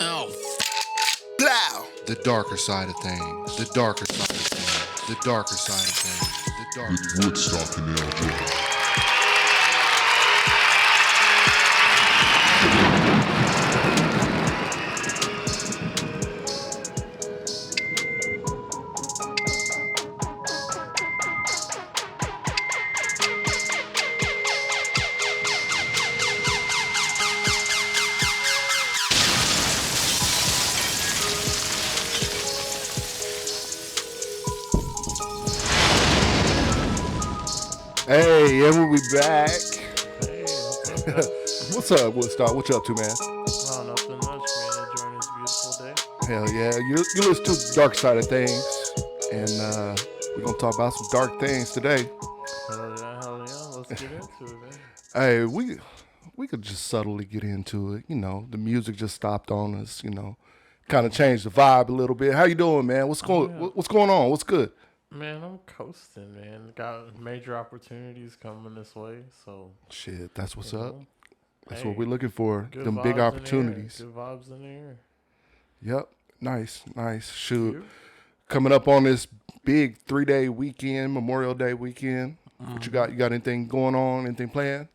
Oh, blow. The darker side of things. The darker side of things. The darker side of things. The darker side. WoodStock and LJ. Hey, and we back. Hey, What's up, Woodstock? What you up to, man? oh, nothing much, man. Enjoying this beautiful day. Hell yeah. You listen to the dark side of things, and we're going to talk about some dark things today. Hell yeah. Let's get into it, man. Hey, we could just subtly get into it. You know, the music just stopped on us, kind of changed the vibe a little bit. How you doing, man? What's going on? What's good? Man, I'm coasting, man. Got major opportunities coming this way, so Shit, that's what's you up. know, That's hey, what we're looking for. good Them vibes big in the air. opportunities. Good vibes in the air. Yep. Nice. Shoot. You? Coming up on this big 3-day weekend, Memorial Day weekend. What you got? You got anything going on? Anything planned?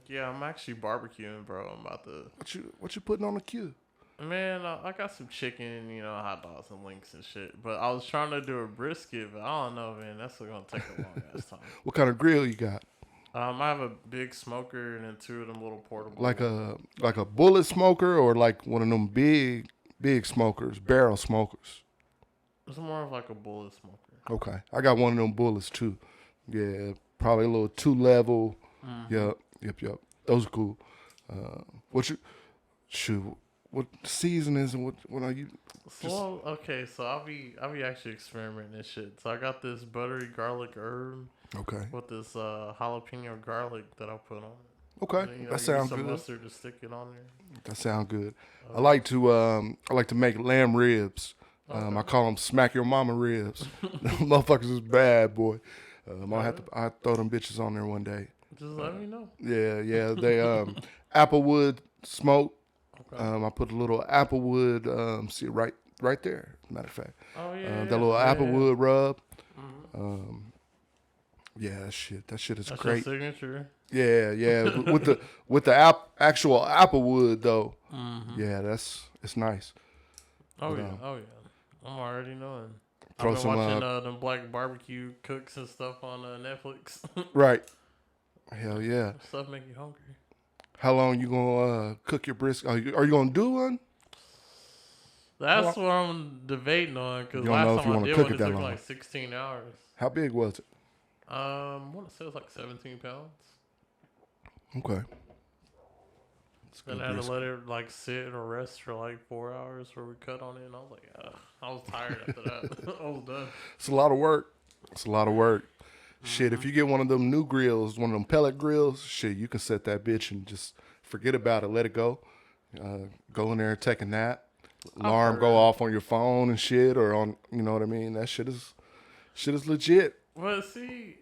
Yeah, I'm actually barbecuing, bro. I'm about to. What you putting on the queue? Man, I got some chicken, hot dogs and links and shit. But I was trying to do a brisket, but I don't know, man. That's gonna take a long ass time. What kind of grill you got? I have a big smoker and then two of them little portable. Like a bullet smoker or like one of them big smokers, barrel smokers? It's more of like a bullet smoker. Okay, I got one of them bullets too. Yeah, probably a little 2-level. Yep. Those are cool. What season is and what are you? So okay, so I'll be actually experimenting this shit. So I got this buttery garlic herb Okay. with this jalapeno garlic that I put on. Okay, And, that sounds some good. Mustard to stick it on there. That sounds good. I like to make lamb ribs. I call them smack your mama ribs. Them motherfuckers is bad, boy. I throw them bitches on there one day. Just let me know. Yeah. They applewood smoke. Okay. I put a little applewood. See right there. Matter of fact. Oh yeah. That little applewood rub. Mm-hmm. Yeah, that shit is That's great. your signature. Yeah. with the actual applewood though. Yeah, it's nice. Oh But, yeah. I'm already knowing. Throw I've been some, watching them black barbecue cooks and stuff on Netflix. Right. Hell yeah. Stuff make you hungry. How long you gonna cook your brisket? Are you gonna do one? That's what I'm debating on because You don't know last if you time I wanna did cook one, it it that took long. like 16 hours. How big was it? I want to say it was like 17 pounds. Okay. It's Then good I had to brisket. let it like sit or rest for like 4 hours where we cut on it, and I was like, ugh. I was tired after that. I was done. It's a lot of work. Shit, if you get one of them new grills, one of them pellet grills, shit, you can set that bitch and just forget about it. Let it go. Go in there and take a nap. Alarm go off on your phone and shit, or on, you know what I mean? That shit is legit. But see,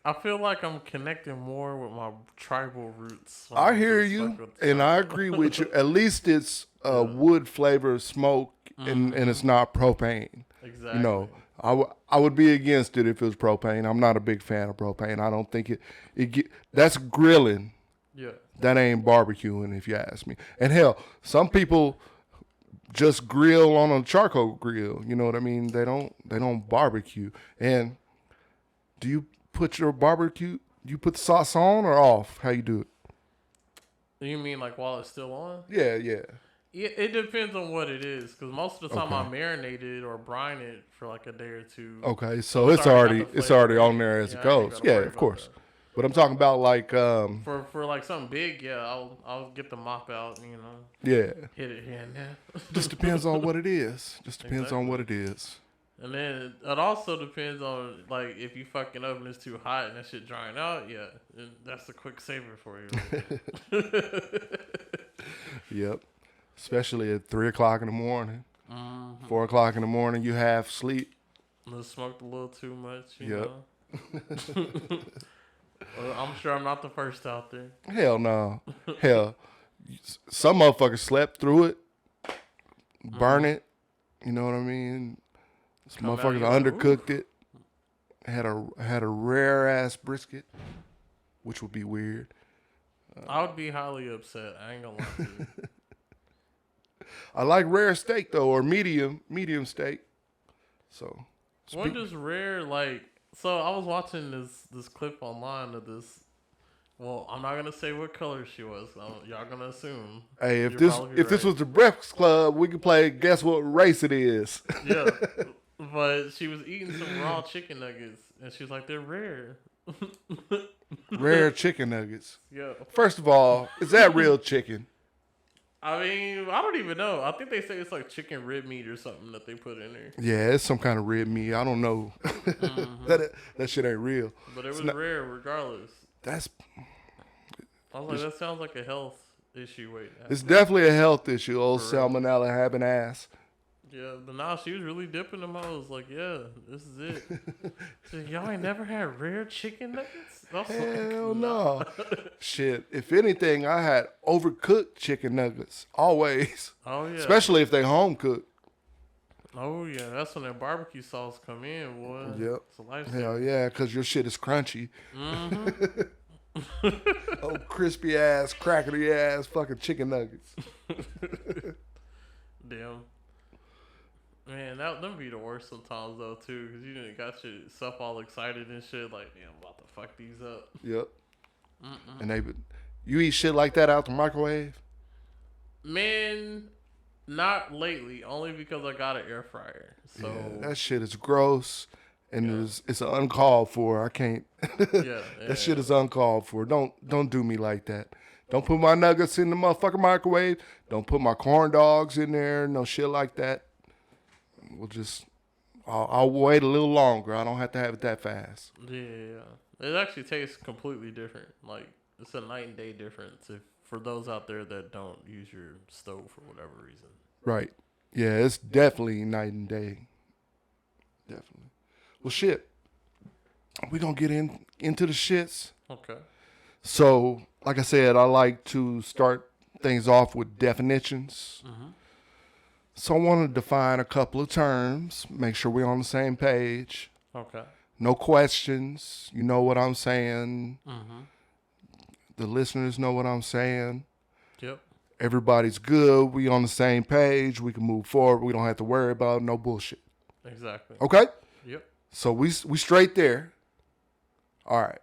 I feel like I'm connecting more with my tribal roots. when I I'm hear just you, fucking with the and I tribal. agree with you. At least it's wood flavor smoke, and it's not propane. Exactly. You know, I would be against it if it was propane. I'm not a big fan of propane. I don't think that's grilling. Yeah. That ain't barbecuing, if you ask me. And hell, some people just grill on a charcoal grill. You know what I mean? They don't barbecue. And do you put your barbecue? You put the sauce on or off? How you do it? You mean like while it's still on? Yeah. Yeah, it depends on what it is. Because most of the time I Okay. marinate it or brine it for like a day or two. Okay, so It's it's already got already the it's flavor already on in there it. as it Yeah, I ain't goes. gotta Yeah, worry of about course. that. But I'm talking about like For like something big, yeah, I'll get the mop out, yeah. hit it here and there. Just depends on what it is. Just depends on what it is. And then it also depends on like if you fucking up and it's too hot and that shit drying out, yeah, then that's a quick saver for you. Yep. Especially at 3:00 in the morning, 4:00 in the morning, you half sleep. I smoked a little too much, you Yep. know. Well, I'm sure I'm not the first out there. Hell no. Hell, some motherfuckers slept through it, burn it. You know what I mean? Some Come out motherfuckers here, undercooked it. Had a rare ass brisket, which would be weird. I would be highly upset. I ain't gonna lie to you. I like rare steak though, or medium steak. So When does rare like? So I was watching this clip online of this. Well, I'm not gonna say what color she was. Y'all gonna assume. Hey, You'll probably be this right. was the Breakfast Club, we could play guess what race it is. Yeah, but she was eating some raw chicken nuggets, and she was like, "They're rare." Rare chicken nuggets. Yeah. First of all, is that real chicken? I mean, I don't even know. I think they say it's like chicken rib meat or something that they put in there. Yeah, it's some kind of red meat. I don't know. That shit ain't real. But it was rare regardless. That's I was like, that sounds like a health issue. it's definitely a health issue. Old For real. salmonella having ass. Yeah, but nah, she was really dipping them. I was like, yeah, this is it. She said, y'all ain't never had rare chicken nuggets? I was like, Hell no. Shit. If anything, I had overcooked chicken nuggets. Always. Oh, yeah. Especially if they home cooked. Oh, yeah. That's when that barbecue sauce come in, boy. Yep. It's a lifesaver. Hell yeah, because your shit is crunchy. Mm-hmm. Oh, crispy ass, crackety ass fucking chicken nuggets. Damn. Man, them be the worst sometimes, though, too. Because you done got yourself all excited and shit. Like, damn, I'm about to fuck these up. Yep. And you eat shit like that out the microwave? Man, not lately. Only because I got an air fryer. So Yeah, that shit is gross. And it's uncalled for. I can't. That shit is uncalled for. Don't do me like that. Don't put my nuggets in the motherfucking microwave. Don't put my corn dogs in there. No shit like that. I'll wait a little longer. I don't have to have it that fast. Yeah. It actually tastes completely different. Like, it's a night and day difference for those out there that don't use your stove for whatever reason. Right. Yeah, it's definitely night and day. Definitely. Well, shit. We're going to get into the shits. Okay. So, like I said, I like to start things off with definitions. Mm-hmm. So I want to define a couple of terms, make sure we're on the same page. Okay. No questions. You know what I'm saying. Mm-hmm. The listeners know what I'm saying. Yep. Everybody's good. We on the same page. We can move forward. We don't have to worry about no bullshit. Exactly. Okay? Yep. So we straight there. All right.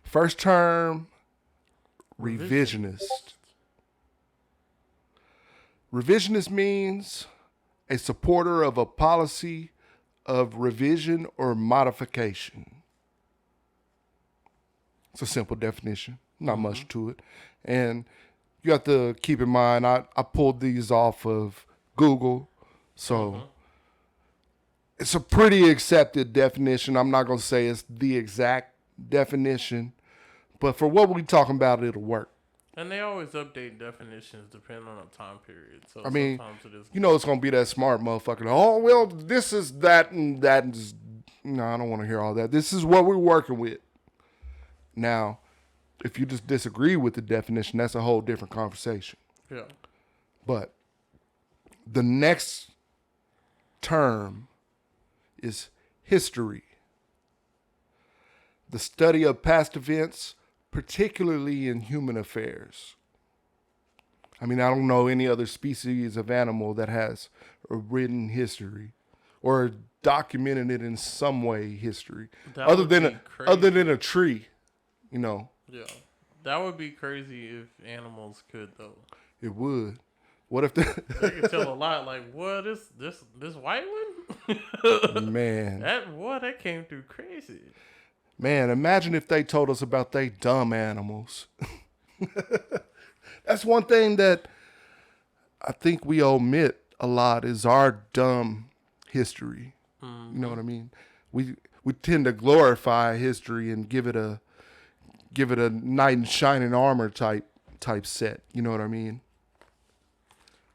First term, revisionist. Revisionist means a supporter of a policy of revision or modification. It's a simple definition, not much to it. And you have to keep in mind, I pulled these off of Google, so it's a pretty accepted definition. I'm not going to say it's the exact definition, but for what we're talking about, it'll work. And they always update definitions depending on the time period. So I mean, sometimes it is. you know it's going to be that smart motherfucker. Oh, well, this is that and that is... No, I don't want to hear all that. This is what we're working with. Now, if you just disagree with the definition, that's a whole different conversation. Yeah. But the next term is history. The study of past events, particularly in human affairs. I mean, I don't know any other species of animal that has a written history or documented it in some way history, That other would than be crazy. other than a tree, you know. Yeah. That would be crazy if animals could, though. It would. What if the They could tell a lot. Like, what, this white one? man? That came through crazy. Man, imagine if they told us about they dumb animals. That's one thing that I think we omit a lot is our dumb history. You know what I mean? We tend to glorify history and give it a knight in shining armor type set. You know what I mean?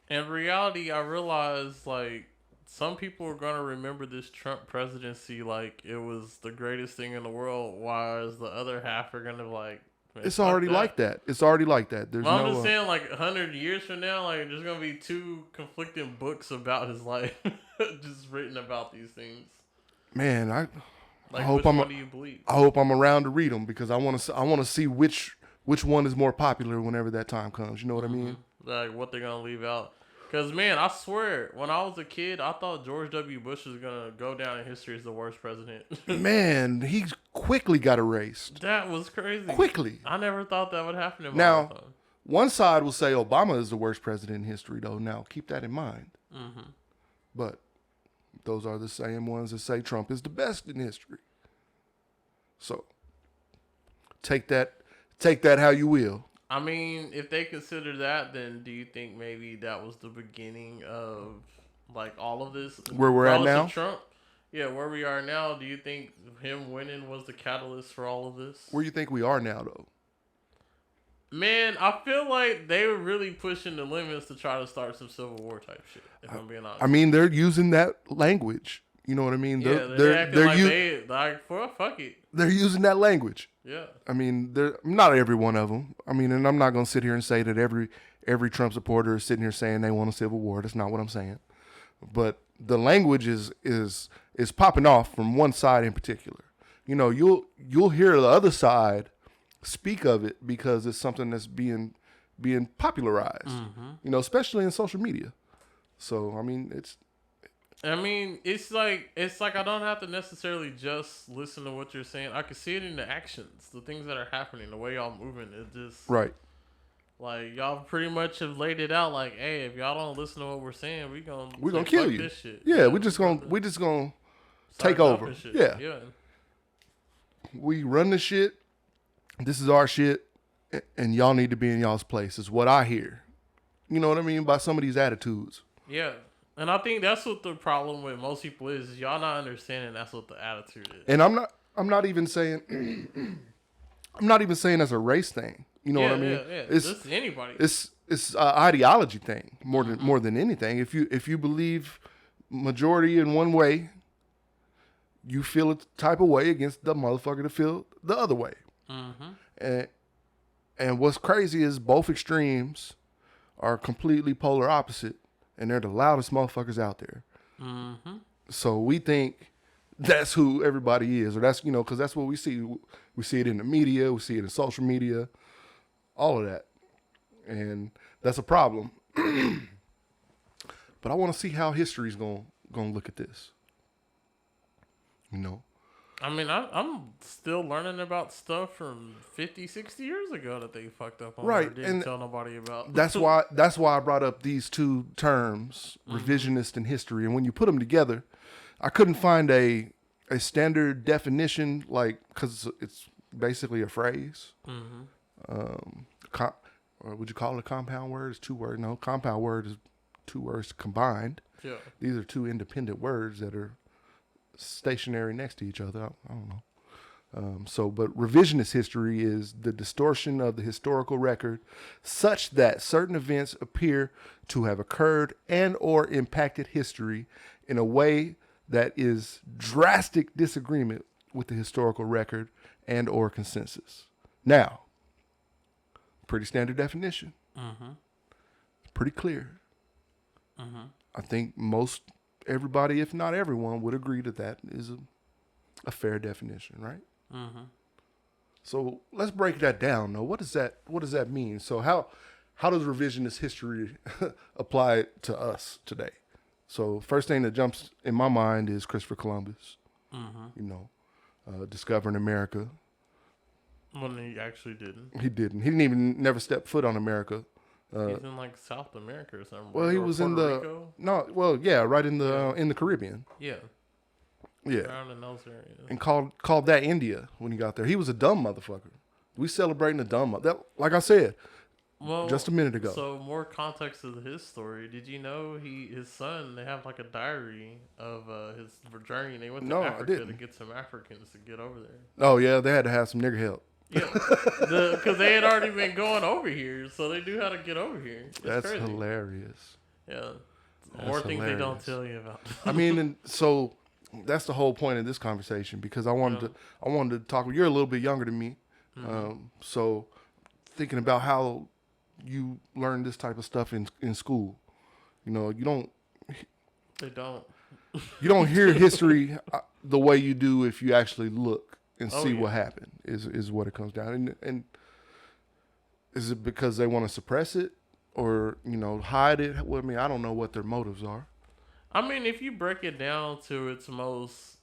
In reality, I realized, like, some people are going to remember this Trump presidency like it was the greatest thing in the world, whereas the other half are going to be like, It's already like that. It's already like that. There's I'm no. just saying, like 100 years from now, like there's gonna be 2 conflicting books about his life, just written about these things. Man, I Like, hope which I'm. one do you believe? I hope I'm around to read them because I want to see which one is more popular whenever that time comes. You know what I mean? Like what they're gonna leave out. Cause man, I swear, when I was a kid, I thought George W. Bush was gonna go down in history as the worst president. Man, he quickly got erased. That was crazy. Quickly. I never thought that would happen in my Now, lifetime. one side will say Obama is the worst president in history, though. Now, keep that in mind. Mm-hmm. But those are the same ones that say Trump is the best in history. So take that how you will. I mean, if they consider that, then do you think maybe that was the beginning of like all of this? Where we're at now? Trump? Yeah, where we are now. Do you think him winning was the catalyst for all of this? Where you think we are now, though? Man, I feel like they were really pushing the limits to try to start some Civil War type shit, if I'm being honest. I mean, they're using that language. You know what I mean? They're acting fuck it. They're using that language. Yeah. I mean, they're not every one of them. I mean, and I'm not going to sit here and say that every Trump supporter is sitting here saying they want a civil war. That's not what I'm saying. But the language is popping off from one side in particular. You know, you'll hear the other side speak of it because it's something that's being popularized. Mm-hmm. You know, especially in social media. So I mean, it's like I don't have to necessarily just listen to what you're saying. I can see it in the actions, the things that are happening, the way y'all moving. It just right. Like y'all pretty much have laid it out. Like, hey, if y'all don't listen to what we're saying, we're gonna kill you. This shit. Yeah, we're just gonna take over. Yeah. We run the shit. This is our shit, and y'all need to be in y'all's place. Is what I hear. You know what I mean by some of these attitudes. Yeah. And I think that's what the problem with most people is y'all not understanding that's what the attitude is. And I'm not even saying that's a race thing. You know what I mean? Yeah. It's anybody. It's an ideology thing more than anything. If you believe majority in one way, you feel a type of way against the motherfucker to feel the other way. Mm-hmm. And what's crazy is both extremes are completely polar opposite. And they're the loudest motherfuckers out there. Mm-hmm. So we think that's who everybody is. Or that's, you know, because that's what we see. We see it in the media. We see it in social media. All of that. And that's a problem. But I want to see how history's going to look at this. You know? I mean, I'm still learning about stuff from 50, 60 years ago that they fucked up on. Right. Or didn't tell nobody about. That's why I brought up these two terms, revisionist and history. And when you put them together, I couldn't find a standard definition, like, because it's basically a phrase. Mm-hmm. Or would you call it a compound word? It's 2 words. No, compound word is 2 words combined. Yeah. These are 2 independent words that are stationary next to each other. I don't know. But revisionist history is the distortion of the historical record such that certain events appear to have occurred and or impacted history in a way that is drastic disagreement with the historical record and or consensus. Now, pretty standard definition. Mm-hmm. Pretty clear. Mm-hmm. I think everybody, if not everyone, would agree that is a fair definition, right? Mm-hmm. So let's break that down, though. What does that mean? So how does revisionist history apply to us today? So first thing that jumps in my mind is Christopher Columbus. Mm-hmm. You know, discovering America. When he actually didn't. He didn't. He didn't even never step foot on America. He's in like South America or something. Well, he was in right in the Caribbean. Yeah. Yeah. Around in those areas. And called that India when he got there. He was a dumb motherfucker. We celebrating a dumb that, like I said, just a minute ago. So more context of his story. Did you know his son, they have like a diary of his journey. They went to Africa to get some Africans to get over there. Oh yeah, they had to have some nigger help. Yeah, because they had already been going over here, so they knew how to get over here. That's crazy. Hilarious. Yeah, more things they don't tell you about. I mean, and so that's the whole point of this conversation because I wanted to talk. You're a little bit younger than me. So thinking about how you learn this type of stuff in school, you know, They don't. you don't hear history the way you do if you actually look and see yeah. what happened. Is what it comes down. And is it because they want to suppress it or hide it? Well, I mean, I don't know what their motives are. I mean, if you break it down to its most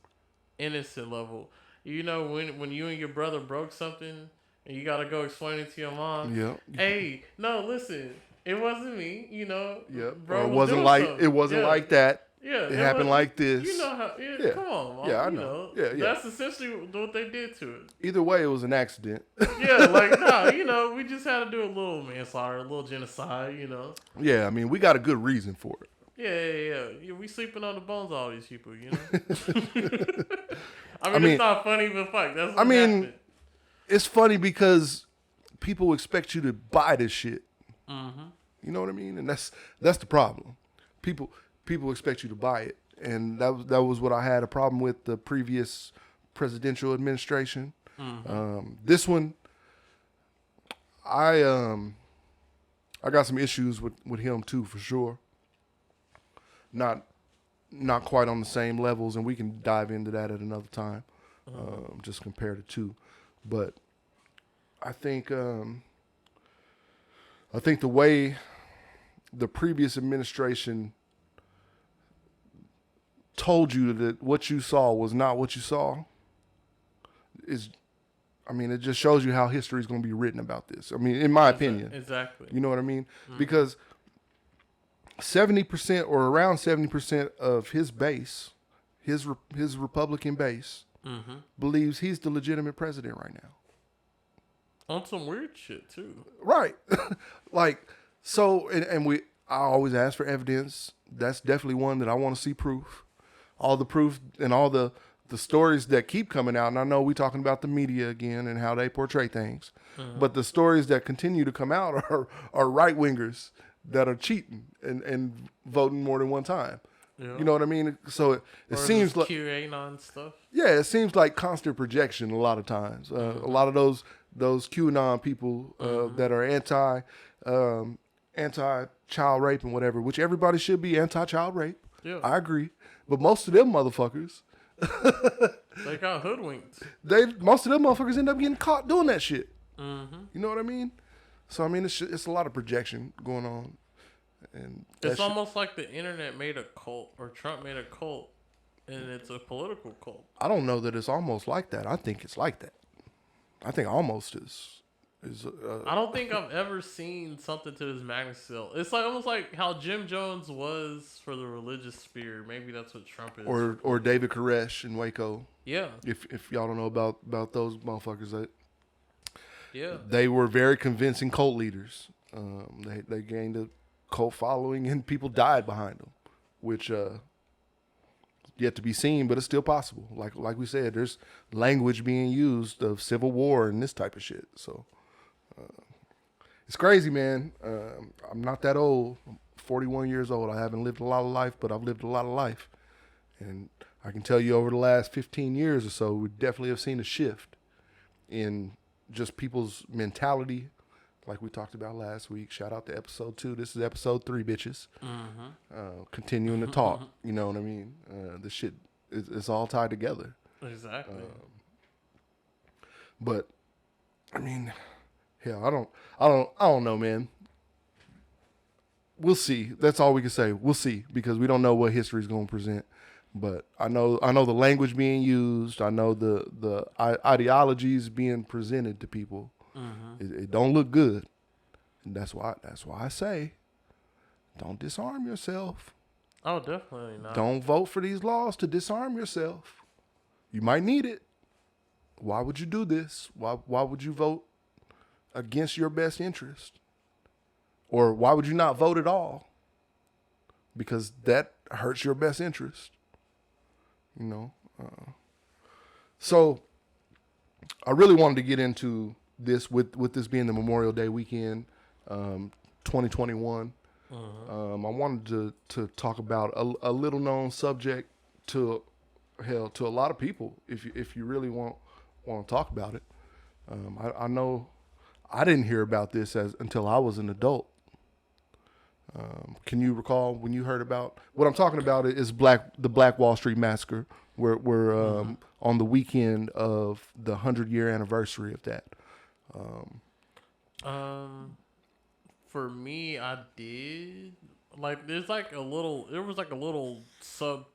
innocent level, when you and your brother broke something and you gotta go explain it to your mom. Yeah. Hey, no, listen, it wasn't me. Yeah. Bro, It wasn't like something. it wasn't Yeah. like that. Yeah, It happened like this. You know how? Yeah. Come on, Mom. Yeah, I know. Yeah. That's essentially what they did to it. Either way, it was an accident. Yeah, like no, we just had to do a little manslaughter, a little genocide. Yeah, I mean, we got a good reason for it. Yeah. We sleeping on the bones of all these people. I mean, it's not funny, but fuck, that's what happened. It's funny because people expect you to buy this shit. Mm-hmm. You know what I mean? And that's the problem. People expect you to buy it, and that was what I had a problem with the previous presidential administration. Mm-hmm. This one, I got some issues with him too, for sure. Not quite on the same levels, and we can dive into that at another time. Just compare the two, but I think the way the previous administration told you that what you saw was not what you saw it just shows you how history is going to be written about this. I mean, in my opinion. Exactly. You know what I mean? Mm-hmm. Because 70% or around 70% of his base, his Republican base, mm-hmm. believes he's the legitimate president right now. On some weird shit too. Right. I always ask for evidence. That's definitely one that I want to see proof. All the proof and all the stories that keep coming out, and I know we're talking about the media again and how they portray things, but the stories that continue to come out are right-wingers that are cheating and voting more than one time. Yeah. You know what I mean? So it seems like QAnon stuff. Yeah, it seems like constant projection a lot of times. A lot of those QAnon people that are anti-child rape and whatever, which everybody should be anti-child rape. Yeah. I agree. But most of them motherfuckers, they got hoodwinked. Most of them motherfuckers end up getting caught doing that shit. Mm-hmm. You know what I mean? So I mean, it's a lot of projection going on, and it's almost like the internet made a cult, or Trump made a cult, and it's a political cult. I don't know that it's almost like that. I think it's like that. I think almost is. I don't think I've ever seen something to this magnitude. It's like almost like how Jim Jones was for the religious sphere. Maybe that's what Trump is. Or David Koresh in Waco. Yeah. If y'all don't know about those motherfuckers, yeah, they were very convincing cult leaders. They gained a cult following and people died behind them, which yet to be seen, but it's still possible. Like we said, there's language being used of civil war and this type of shit. So. It's crazy, man. I'm not that old. I'm 41 years old. I haven't lived a lot of life, but I've lived a lot of life. And I can tell you over the last 15 years or so, we definitely have seen a shift in just people's mentality, like we talked about last week. Shout out to episode 2. This is episode 3, bitches. Mm-hmm. Continuing to talk. You know what I mean? The shit it's all tied together. Exactly. But I mean, hell, I don't know, man. We'll see. That's all we can say. We'll see, because we don't know what history is going to present. But I know the language being used. I know the ideologies being presented to people. Mm-hmm. It don't look good, and that's why I say, don't disarm yourself. Oh, definitely not. Don't vote for these laws to disarm yourself. You might need it. Why would you do this? Why would you vote against your best interest? Or why would you not vote at all? Because that hurts your best interest. You know? So I really wanted to get into this with this being the Memorial Day weekend, 2021. I wanted to talk about a little known subject to a lot of people, if you really want to talk about it. I know I didn't hear about this until I was an adult. Can you recall when you heard about what I'm talking about? Is the Black Wall Street massacre, where on the weekend of the 100-year anniversary of that. For me, I did like. There was like a little sub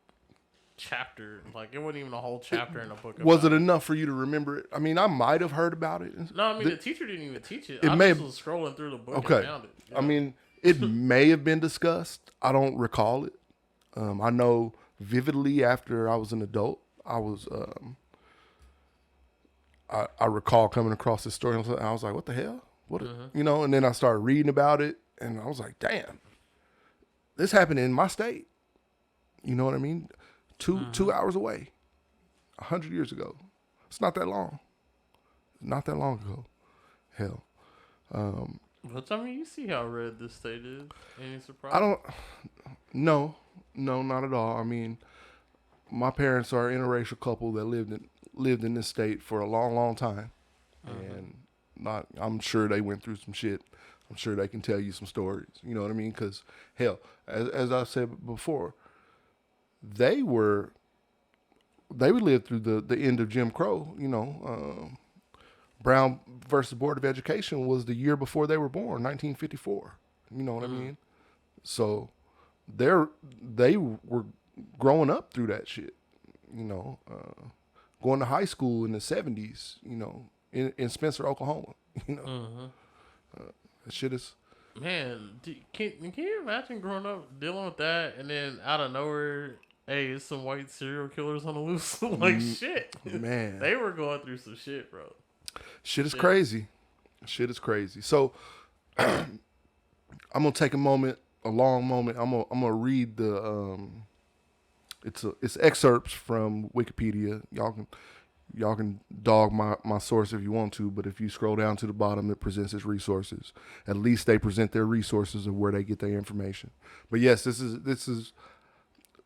chapter. Like it wasn't even a whole chapter in the book. Was it enough for you to remember it? I mean, I might have heard about it. No, I mean the teacher didn't even teach it. It I may just have, was scrolling through the book okay. and found it. I mean, it may have been discussed. I don't recall it. I know vividly after I was an adult, I was. I recall coming across this story, and I was like, "What the hell? What?" You know? And then I started reading about it, and I was like, "Damn, this happened in my state." You know what I mean? 2 hours away, 100 years ago. It's not that long. Not that long ago. Hell. But I mean, you see how red this state is. Any surprise? I don't. No, not at all. I mean, my parents are an interracial couple that lived in this state for a long, long time, and I'm sure they went through some shit. I'm sure they can tell you some stories. You know what I mean? Because hell, as I said before, they would live through the end of Jim Crow. You know, Brown versus Board of Education was the year before they were born, 1954. You know what I mean? So they were growing up through that shit. You know, going to high school in the 70s. You know, in Spencer, Oklahoma. You know, that shit is. Man, can you imagine growing up dealing with that, and then out of nowhere, hey, it's some white serial killers on the loose? Like shit, man. They were going through some shit, bro. Shit is crazy. Shit is crazy. So I'm gonna take a long moment. I'm gonna read the it's excerpts from Wikipedia. Y'all can dog my source if you want to, but if you scroll down to the bottom, it presents its resources. At least they present their resources of where they get their information. But yes, this is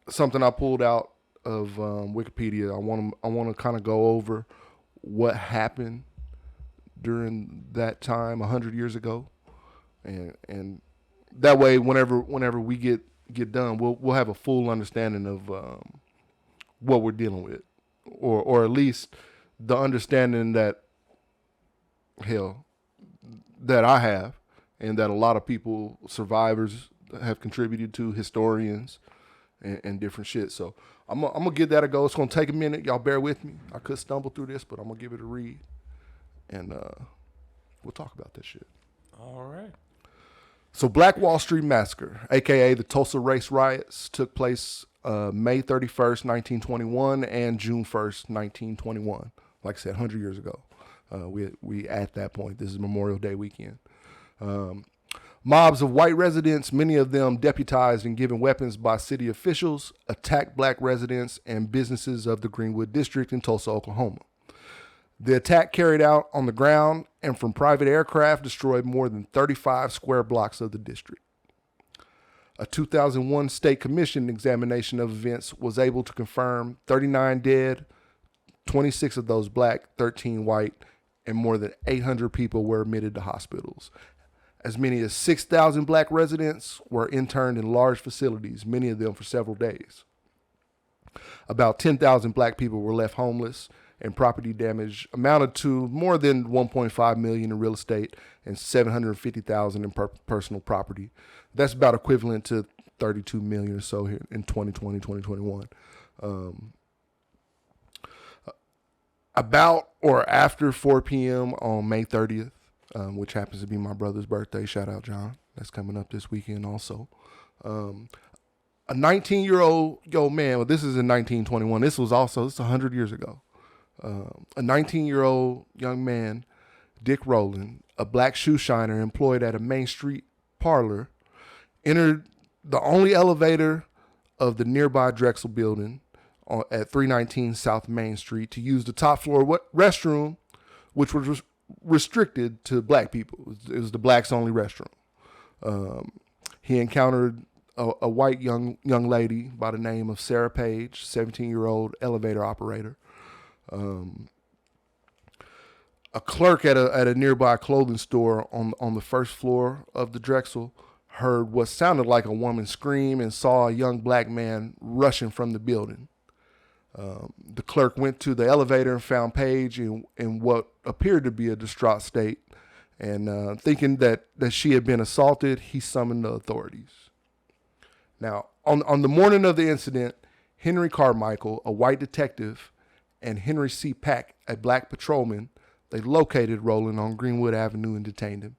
something I pulled out of Wikipedia. I want to kind of go over what happened during that time 100 years ago, and that way whenever we get done, we'll have a full understanding of what we're dealing with, or at least the understanding that I have, and that a lot of people, survivors, have contributed to, historians and different shit. So I'm gonna give that a go. It's gonna take a minute. Y'all bear with me. I could stumble through this, but I'm gonna give it a read, and we'll talk about that shit. All right. So Black Wall Street Massacre, a.k.a. the Tulsa Race Riots, took place May 31st, 1921 and June 1st, 1921. Like I said, 100 years ago. We at that point. This is Memorial Day weekend. Mobs of white residents, many of them deputized and given weapons by city officials, attacked black residents and businesses of the Greenwood District in Tulsa, Oklahoma. The attack, carried out on the ground and from private aircraft, destroyed more than 35 square blocks of the district. A 2001 state commission examination of events was able to confirm 39 dead, 26 of those black, 13 white, and more than 800 people were admitted to hospitals. As many as 6,000 black residents were interned in large facilities, many of them for several days. About 10,000 black people were left homeless, and property damage amounted to more than $1.5 million in real estate and $750,000 in personal property. That's about equivalent to $32 million or so here in 2020, 2021. About or after 4 p.m. on May 30th, which happens to be my brother's birthday. Shout out, John. That's coming up this weekend also. A 19-year-old man, well, this is in 1921. This is 100 years ago. A 19-year-old young man, Dick Rowland, a black shoe shiner employed at a Main Street parlor, entered the only elevator of the nearby Drexel building at 319 South Main Street to use the top floor restroom, which was restricted to black people. It was the blacks only restroom. He encountered a white young lady by the name of Sarah Page, 17-year-old elevator operator. A clerk at a nearby clothing store on the first floor of the Drexel heard what sounded like a woman scream and saw a young black man rushing from the building. The clerk went to the elevator and found Paige in what appeared to be a distraught state. And thinking that she had been assaulted, he summoned the authorities. Now, on the morning of the incident, Henry Carmichael, a white detective, and Henry C. Pack, a black patrolman, they located Rowland on Greenwood Avenue and detained him.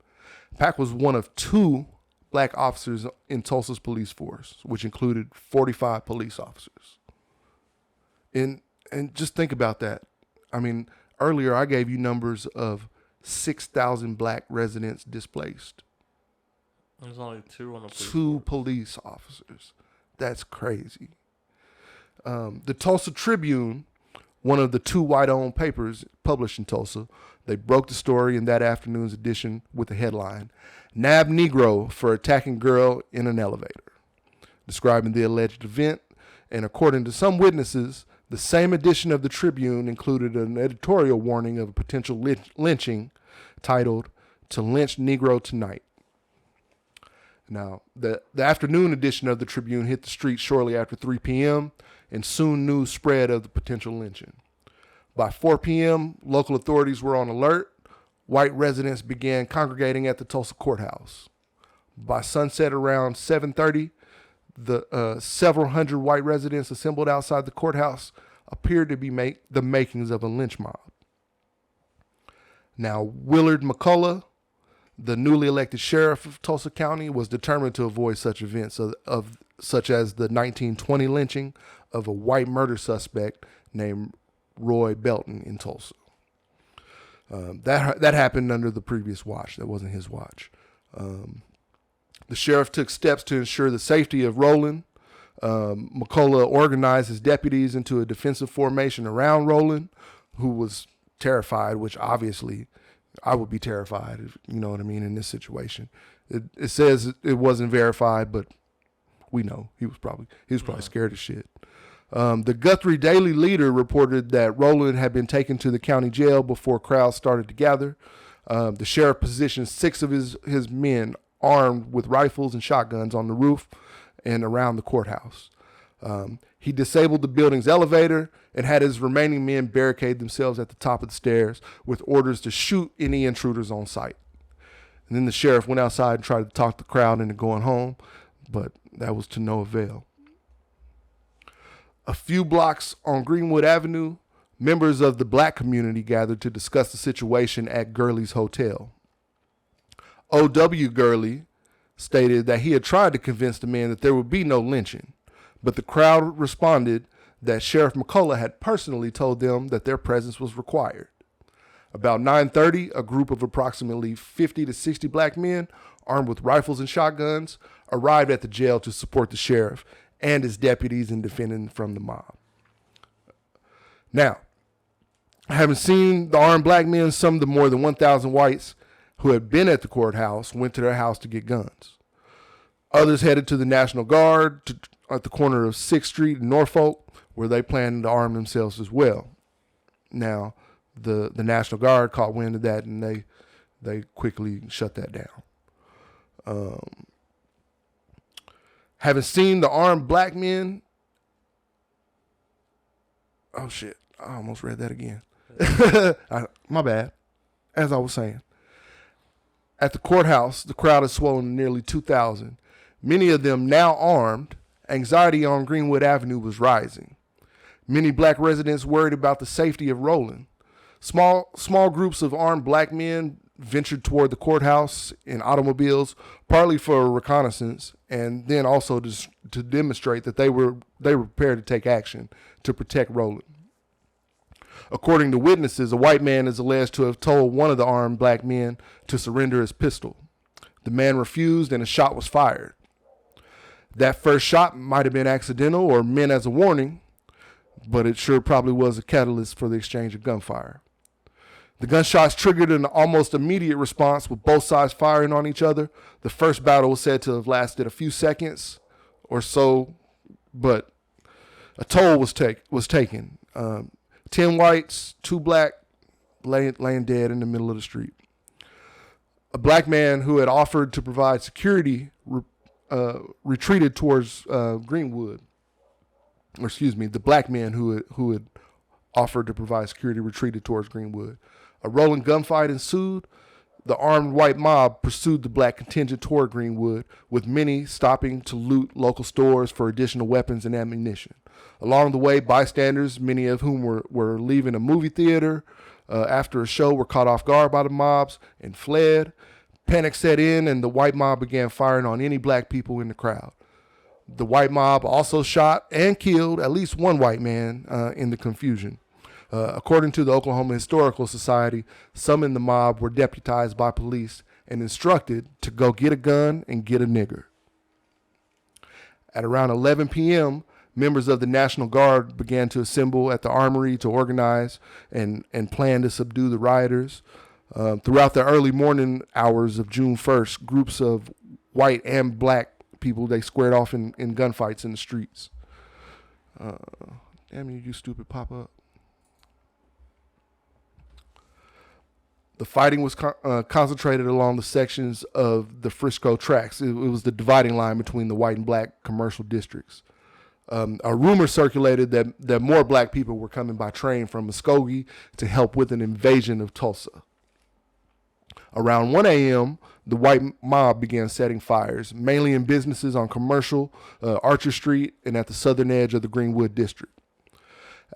Pack was one of 2 black officers in Tulsa's police force, which included 45 police officers. And just think about that. I mean, earlier I gave you numbers of 6,000 black residents displaced. There's only 2 on the police 2 force. police officers. That's crazy. The Tulsa Tribune, one of the 2 white-owned papers published in Tulsa, they broke the story in that afternoon's edition with the headline, "Nab Negro for Attacking Girl in an Elevator," describing the alleged event. And according to some witnesses, the same edition of the Tribune included an editorial warning of a potential lynching titled, "To Lynch Negro Tonight." Now, the afternoon edition of the Tribune hit the streets shortly after 3 p.m., and soon news spread of the potential lynching. By 4 p.m., local authorities were on alert. White residents began congregating at the Tulsa courthouse. By sunset around 7:30, the several hundred white residents assembled outside the courthouse appeared to be the makings of a lynch mob. Now, Willard McCullough, the newly elected sheriff of Tulsa County, was determined to avoid such events such as the 1920 lynching of a white murder suspect named Roy Belton in Tulsa. That happened under the previous watch. That wasn't his watch. The sheriff took steps to ensure the safety of Rowland. McCullough organized his deputies into a defensive formation around Rowland, who was terrified, which obviously I would be terrified, if, you know what I mean, in this situation. It says it wasn't verified, but we know he was probably scared as shit. The Guthrie Daily Leader reported that Rowland had been taken to the county jail before crowds started to gather. The sheriff positioned 6 of his men armed with rifles and shotguns on the roof and around the courthouse. He disabled the building's elevator and had his remaining men barricade themselves at the top of the stairs with orders to shoot any intruders on sight. And then the sheriff went outside and tried to talk the crowd into going home, but that was to no avail. A few blocks on Greenwood Avenue, members of the black community gathered to discuss the situation at Gurley's Hotel. O.W. Gurley stated that he had tried to convince the men that there would be no lynching, but the crowd responded that Sheriff McCullough had personally told them that their presence was required. About 9:30, a group of approximately 50 to 60 black men, armed with rifles and shotguns, arrived at the jail to support the sheriff and his deputies in defending from the mob. Now, having seen the armed black men, some of the more than 1,000 whites who had been at the courthouse went to their house to get guns. Others headed to the National Guard at the corner of 6th Street in Norfolk, where they planned to arm themselves as well. Now, the National Guard caught wind of that, and they quickly shut that down. Having seen the armed black men, oh shit, I almost read that again. My bad. As I was saying, at the courthouse, the crowd had swollen to nearly 2,000. Many of them now armed. Anxiety on Greenwood Avenue was rising. Many black residents worried about the safety of Rowland. Small groups of armed black men ventured toward the courthouse in automobiles, partly for reconnaissance, and then also to demonstrate that they were prepared to take action to protect Rowland. According to witnesses, a white man is alleged to have told one of the armed black men to surrender his pistol. The man refused, and a shot was fired. That first shot might have been accidental or meant as a warning, but it sure probably was a catalyst for the exchange of gunfire. The gunshots triggered an almost immediate response, with both sides firing on each other. The first battle was said to have lasted a few seconds or so, but a toll was taken. 10 whites, 2 black, laying dead in the middle of the street. A black man who had offered to provide security retreated towards Greenwood. Or excuse me, the black man who had offered to provide security retreated towards Greenwood. A rolling gunfight ensued. The armed white mob pursued the black contingent toward Greenwood, with many stopping to loot local stores for additional weapons and ammunition. Along the way, bystanders, many of whom were leaving a movie theater after a show, were caught off guard by the mobs and fled. Panic set in, and the white mob began firing on any black people in the crowd. The white mob also shot and killed at least one white man in the confusion. According to the Oklahoma Historical Society, some in the mob were deputized by police and instructed to go get a gun and get a nigger. At around 11 p.m., members of the National Guard began to assemble at the armory to organize and plan to subdue the rioters. Throughout the early morning hours of June 1st, groups of white and black people, they squared off in gunfights in the streets. Damn you stupid pop-up. The fighting was concentrated along the sections of the Frisco tracks. It was the dividing line between the white and black commercial districts. A rumor circulated that more black people were coming by train from Muskogee to help with an invasion of Tulsa. Around 1 a.m., the white mob began setting fires, mainly in businesses on Commercial, Archer Street, and at the southern edge of the Greenwood district.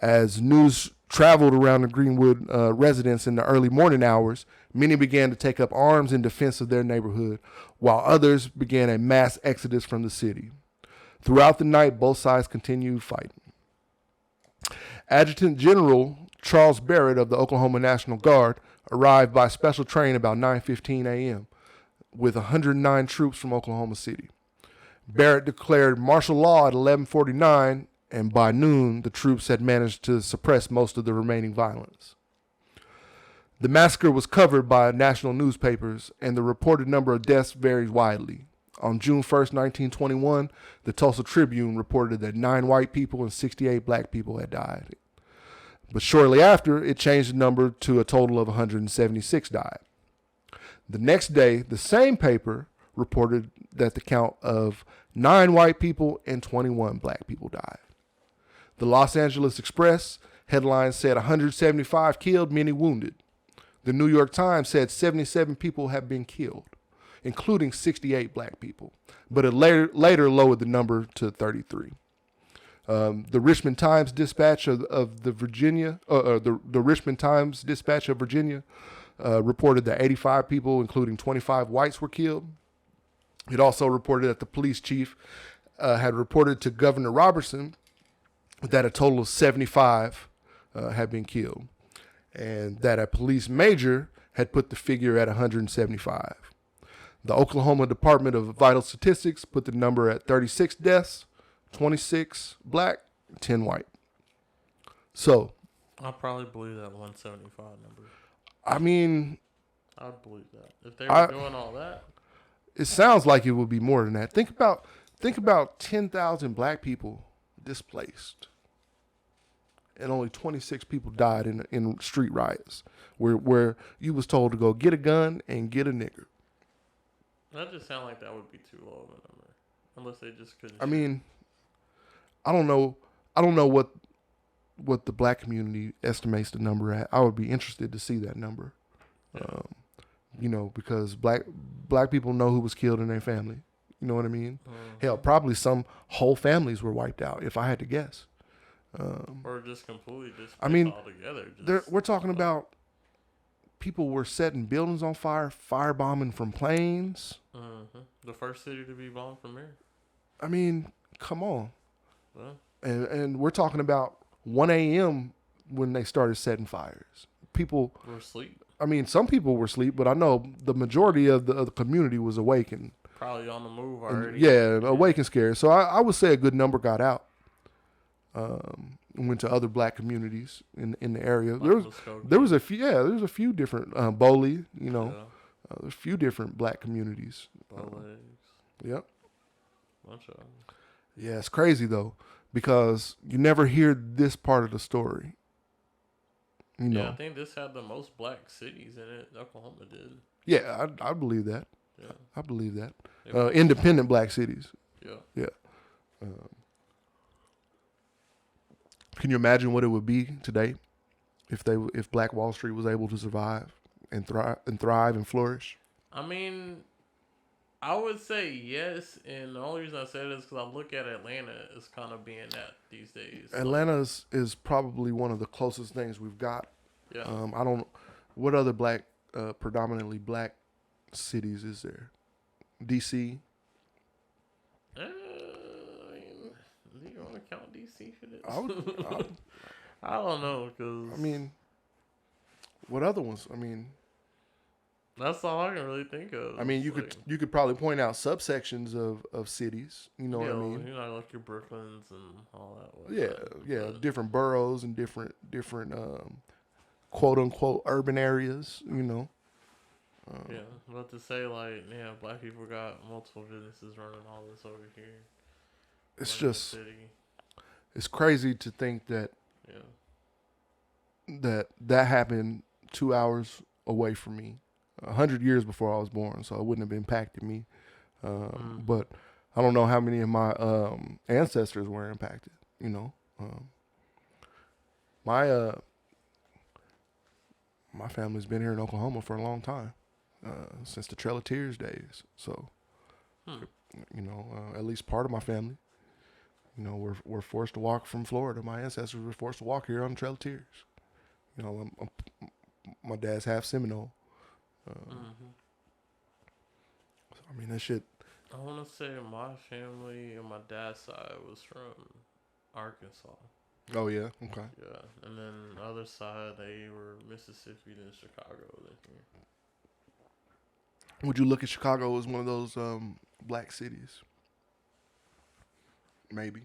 As news traveled around the Greenwood residents in the early morning hours, many began to take up arms in defense of their neighborhood, while others began a mass exodus from the city. Throughout the night, both sides continued fighting. Adjutant General Charles Barrett of the Oklahoma National Guard arrived by special train about 9:15 a.m. with 109 troops from Oklahoma City. Barrett declared martial law at 11:49, and by noon, the troops had managed to suppress most of the remaining violence. The massacre was covered by national newspapers, and the reported number of deaths varies widely. On June 1st, 1921, the Tulsa Tribune reported that 9 white people and 68 black people had died. But shortly after, it changed the number to a total of 176 died. The next day, the same paper reported that the count of 9 white people and 21 black people died. The Los Angeles Express headline said 175 killed, many wounded. The New York Times said 77 people have been killed, including 68 black people, but it later lowered the number to 33. The Richmond Times Dispatch of Virginia reported that 85 people, including 25 whites, were killed. It also reported that the police chief had reported to Governor Robertson that a total of 75 had been killed, and that a police major had put the figure at 175. The Oklahoma Department of Vital Statistics put the number at 36 deaths, 26 black, 10 white. So, I'll probably believe that 175 number. I mean, I'd believe that. If they were doing all that, it sounds like it would be more than that. Think about 10,000 black people displaced, and only 26 people died in street riots, where you was told to go get a gun and get a nigger. that just sounds like that would be too low of a number, unless they just couldn't. I mean, I don't know what the black community estimates the number at. I would be interested to see that number. Yeah. Because black people know who was killed in their family. You know what I mean? Hell, probably some whole families were wiped out, if I had to guess. Or just completely altogether. We're talking about people were setting buildings on fire, firebombing from planes. The first city to be bombed from air. I mean, come on. Well, And we're talking about 1 a.m. when they started setting fires. People were asleep. I mean, some people were asleep, but I know the majority of the community was awake and Probably on the move already. Awake and scared. So I would say a good number got out. Went to other black communities in the area. There was a few different Bowley, there's a few different black communities. Yep. Bunch of them. Yeah, it's crazy though, because you never hear this part of the story. You know. Yeah, I think this had the most black cities in it. Oklahoma did. Yeah, I believe that. Yeah. I believe that. Yeah. Independent black cities. Yeah. Yeah. Can you imagine what it would be today if Black Wall Street was able to survive and thrive and flourish? I mean, I would say yes, and the only reason I say it is because I look at Atlanta as kind of being that these days. Atlanta is probably one of the closest things we've got. Yeah. I don't. What other predominantly black cities is there? DC. I mean, do you want to count DC for this? I would. I don't know, because I mean, what other ones? I mean, that's all I can really think of. I mean, you could probably point out subsections of cities. You know what I mean? You know, like your Brooklyns and all that. Yeah, different boroughs and different quote unquote urban areas. You know. Yeah, but to say like, yeah, black people got multiple businesses running all this over here. It's just, it's crazy to think that that happened 2 hours away from me, 100 years before I was born, so it wouldn't have impacted me. But I don't know how many of my ancestors were impacted. You know, my family's been here in Oklahoma for a long time, since the Trail of Tears days. So, you know, at least part of my family, you know, we're forced to walk from Florida. My ancestors were forced to walk here on the Trail of Tears. You know, my dad's half Seminole. So, I mean, that shit. I want to say my family on my dad's side was from Arkansas. Oh, yeah? Okay. Yeah. And then the other side, they were Mississippi and Chicago. Would you look at Chicago as one of those black cities? Maybe.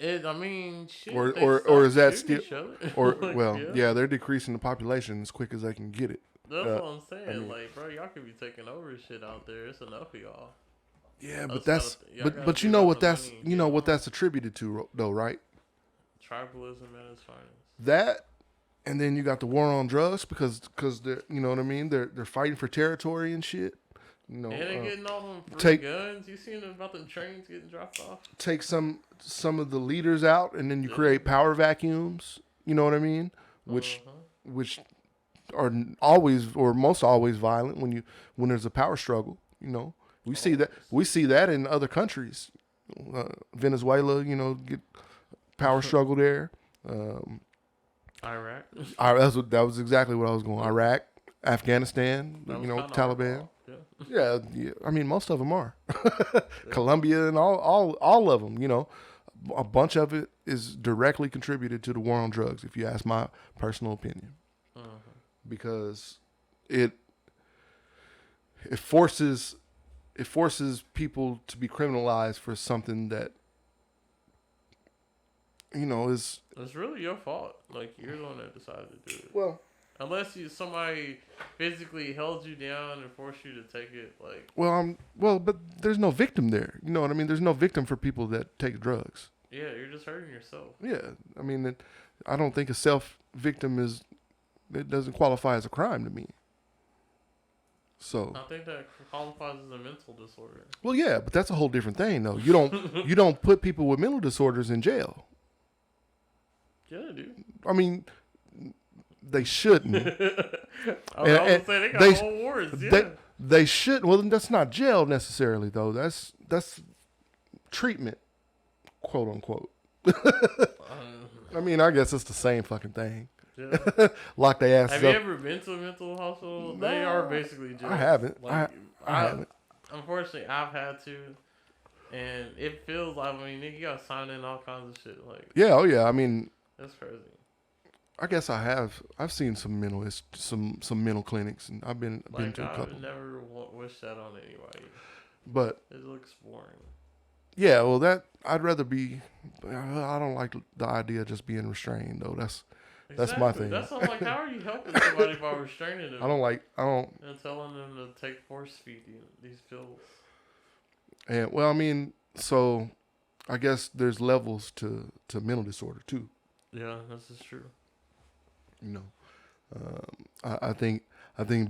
I mean, shit, or is that still, or like, well, yeah, they're decreasing the population as quick as they can get it. That's what I'm saying. I mean, like, bro, y'all could be taking over shit out there. It's enough of y'all. Yeah, but that's but you know what that's what that's attributed to though, right? Tribalism at its finest. That, and then you got the war on drugs because they're, you know what I mean, they're fighting for territory and shit. You know, and they're getting all them free guns. You seen about them trains getting dropped off? Take some of the leaders out, and then you create power vacuums. You know what I mean? Which are always or most always violent when there's a power struggle. You know, we see that in other countries. Venezuela, you know, get power struggle there. Iraq. That was exactly what I was going. Iraq, Afghanistan, you know, Taliban. Yeah, I mean, most of them are. Colombia and all of them, you know. A bunch of it is directly contributed to the war on drugs, if you ask my personal opinion. Because it forces people to be criminalized for something that, you know, is... It's really your fault. Like, you're the one that decided to do it. Well... Unless somebody physically held you down and forced you to take it, like... but there's no victim there. You know what I mean? There's no victim for people that take drugs. Yeah, you're just hurting yourself. Yeah. I mean, I don't think a self-victim it doesn't qualify as a crime to me. So... I think that qualifies as a mental disorder. Well, yeah, but that's a whole different thing, though. You don't put people with mental disorders in jail. Yeah, they do. I mean... They shouldn't. I was saying they got whole wards. Yeah, they should. Well, that's not jail necessarily, though. That's treatment, quote unquote. I mean, I guess it's the same fucking thing. Yeah. Lock their asses up. Have you ever been to a mental hospital? No, they are basically jail. I haven't. Like, I haven't. Unfortunately, I've had to, and it feels like, I mean, you gotta sign in all kinds of shit. Like, yeah, oh yeah. I mean, that's crazy. I guess I have. I've seen some mental clinics, and I've been to a couple. I would never wish that on anybody. But it looks boring. Yeah, well, I'd rather be. I don't like the idea of just being restrained, though. That's my thing. That's not like, how are you helping somebody by restraining them? I don't. And telling them to take force feed these pills. And well, I mean, so I guess there's levels to mental disorder too. Yeah, this is true. You know, I think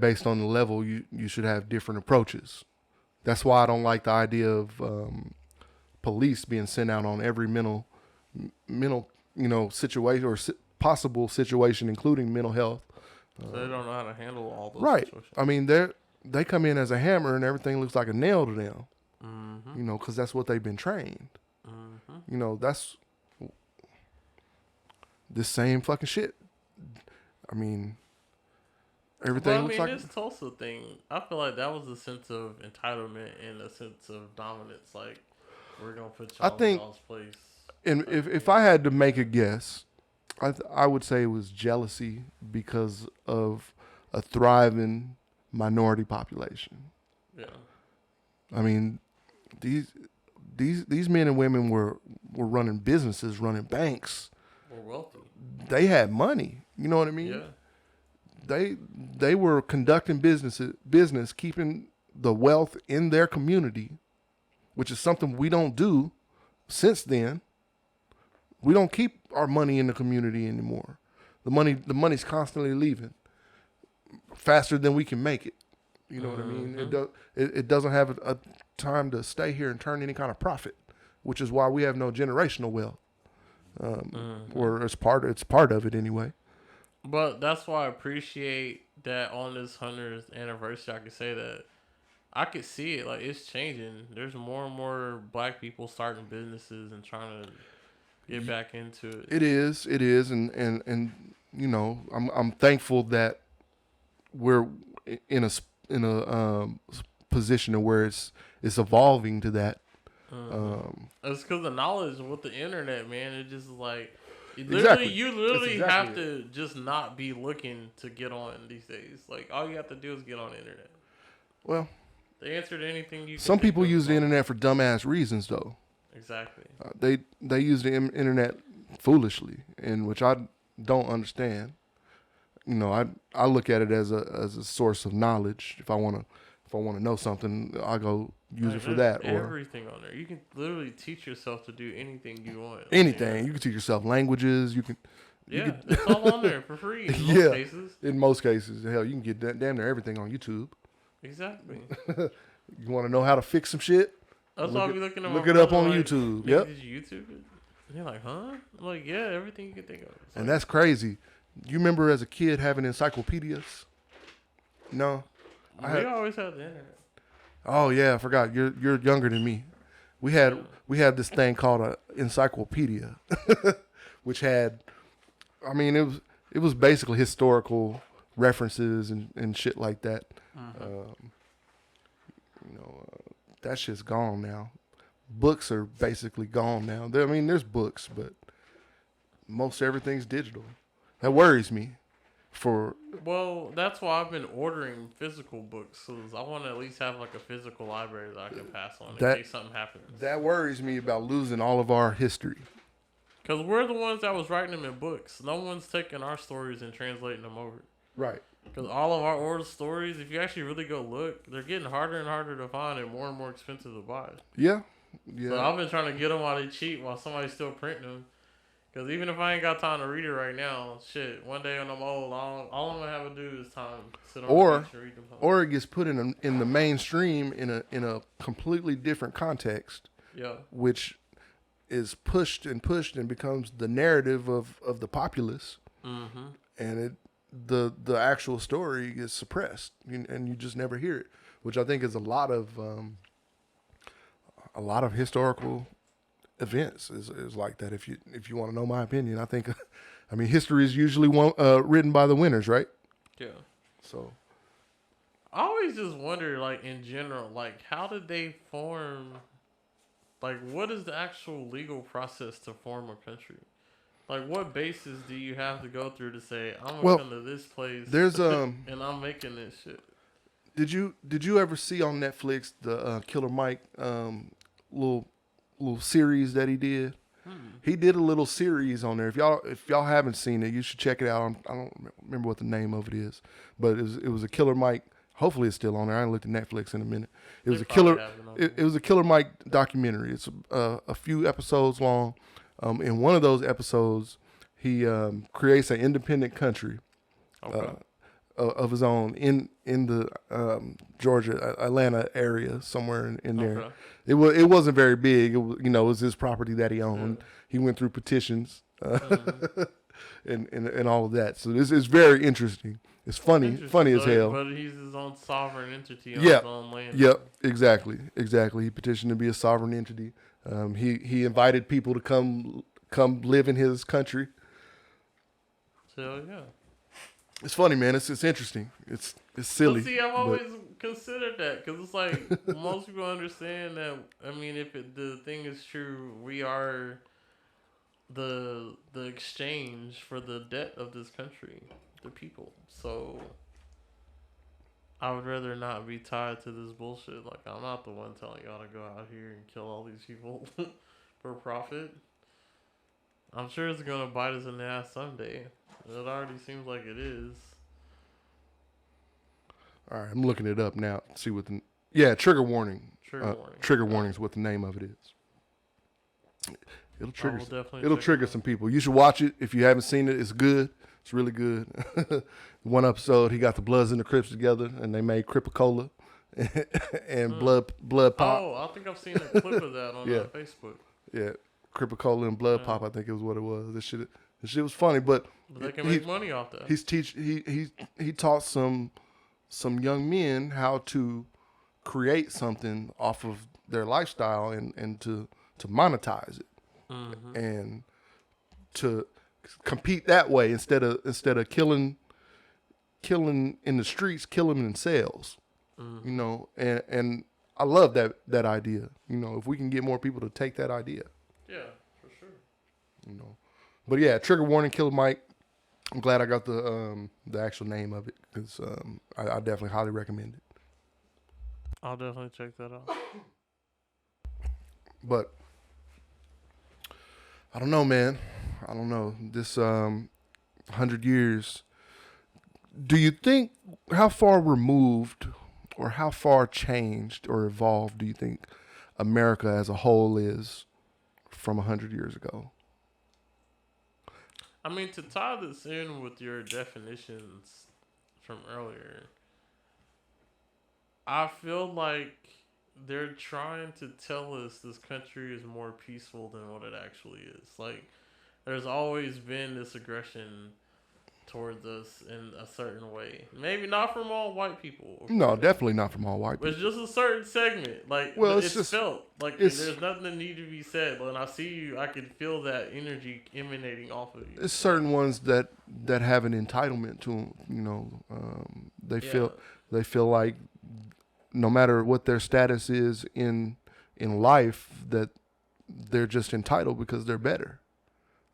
based on the level, you should have different approaches. That's why I don't like the idea of police being sent out on every mental situation or possible situation, including mental health. So they don't know how to handle all those Right. situations. I mean, they come in as a hammer and everything looks like a nail to them. Mm-hmm. You know, because that's what they've been trained. Mm-hmm. You know, that's this same fucking shit. I mean, everything looks like. This Tulsa thing, I feel like that was a sense of entitlement and a sense of dominance. Like, we're gonna put y'all in y'all's place. And if I had to make a guess, I would say it was jealousy because of a thriving minority population. Yeah. I mean, these men and women were running businesses, running banks. We're wealthy. They had money. You know what I mean? Yeah. They were conducting business, keeping the wealth in their community, which is something we don't do since then. We don't keep our money in the community anymore. The money's constantly leaving faster than we can make it. You know what I mean? It doesn't have a time to stay here and turn any kind of profit, which is why we have no generational wealth. Or it's part of it anyway. But that's why I appreciate that on this 100th anniversary, I could say that I could see it. Like, it's changing. There's more and more black people starting businesses and trying to get back into it. It is, and you know, I'm thankful that we're in a position where it's evolving to that. It's because the knowledge with the internet, man. It just like you literally have to just not be looking to get on these days. Like, all you have to do is get on the internet. Well, the answer to anything you. Some people use the internet for dumbass reasons, though. Exactly. They use the internet foolishly, and which I don't understand. You know, I look at it as a source of knowledge. If I want to know something, I go use it for that. Or everything on there. You can literally teach yourself to do anything you want. Anything. You can teach yourself langues. You can. It's all on there for free. In most cases. In most cases, hell, you can get damn near everything on YouTube. Exactly. You want to know how to fix some shit? That's why I be looking at look it up on like, YouTube. Yep. Did you YouTube it? And you're like, huh? I'm like, yeah, everything you can think of. It's and like, that's crazy. You remember as a kid having encyclopedias? No. We always had the internet. Oh yeah, I forgot. You're younger than me. We had this thing called a encyclopedia, which had, I mean, it was basically historical references and shit like that. You know, that shit's gone now. Books are basically gone now. There's books, but most everything's digital. That worries me. Well, that's why I've been ordering physical books, because I want to at least have like a physical library that I can pass on in case something happens. That worries me about losing all of our history. Because we're the ones that was writing them in books. No one's taking our stories and translating them over. Right. Because all of our old stories, if you actually really go look, they're getting harder and harder to find and more expensive to buy. Yeah. So I've been trying to get them while they cheap, while somebody's still printing them. Because even if I ain't got time to read it right now, shit, one day when I'm old, all I'm going to have to do is time to sit on the bench and read them. Or it gets put in the mainstream in a completely different context. Yeah. Which is pushed and becomes the narrative of the populace. Mm-hmm. And the actual story gets suppressed, and you just never hear it, which I think is a lot of historical events is like that. If you want to know my opinion, I think, history is usually written by the winners, right? Yeah. So I always just wonder, like, in general, like, how did they form? Like, what is the actual legal process to form a country? Like, what basis do you have to go through to say, I'm going to come to this place and I'm making this shit? Did you ever see on Netflix the Killer Mike little series that he did? He did a little series on there. If y'all haven't seen it, you should check it out. I don't remember what the name of it is, but it was a Killer Mike. Hopefully it's still on there. I haven't looked at Netflix in a minute. It was a Killer Mike documentary. It's a few episodes long. In one of those episodes, he creates an independent country Okay. of his own in the Georgia Atlanta area somewhere in there. Okay. It wasn't very big. It was his property that he owned. Yeah. He went through petitions and all of that. So this is very interesting. It's funny as hell. But he's his own sovereign entity on Yeah. his own land. Yep, exactly. He petitioned to be a sovereign entity. He invited people to come live in his country. So yeah. It's funny, man. It's interesting. It's silly. But see, I've always considered that because it's like most people understand that. I mean, if the thing is true, we are the exchange for the debt of this country, the people. So I would rather not be tied to this bullshit. Like, I'm not the one telling y'all to go out here and kill all these people for profit. I'm sure it's gonna bite us in the ass someday. It already seems like it is. All right, I'm looking it up now. See what trigger warning. Trigger warning. Trigger warning is what the name of it is. It'll trigger. will definitely It'll check trigger it out. some people. You should watch it if you haven't seen it. It's good. It's really good. One episode, he got the Bloods and the Crips together, and they made Cripicola and blood pop. Oh, I think I've seen a clip of that on Yeah. Facebook. Yeah, Cripicola and blood pop. I think it was what it was. This shit was funny, but But they can make money off that. he taught some young men how to create something off of their lifestyle and to monetize it and to compete that way instead of killing in the streets, killing in sales. And I love that idea. If we can get more people to take that idea. Yeah, for sure. But yeah, trigger warning, Killer Mike. I'm glad I got the actual name of it because I definitely highly recommend it. I'll definitely check that out. But I don't know, man. I don't know. This 100 years. Do you think how far removed or how far changed or evolved do you think America as a whole is from 100 years ago? I mean, to tie this in with your definitions from earlier, I feel like they're trying to tell us this country is more peaceful than what it actually is. Like, there's always been this aggression towards us in a certain way. Maybe not from all white people. No, definitely not from all white But people. it's just a certain segment. Like, Well, it's just felt. Like, there's nothing that need to be said. When I see you, I can feel that energy emanating off of you. It's certain ones that have an entitlement to them. They feel like no matter what their status is in life, that they're just entitled because they're better.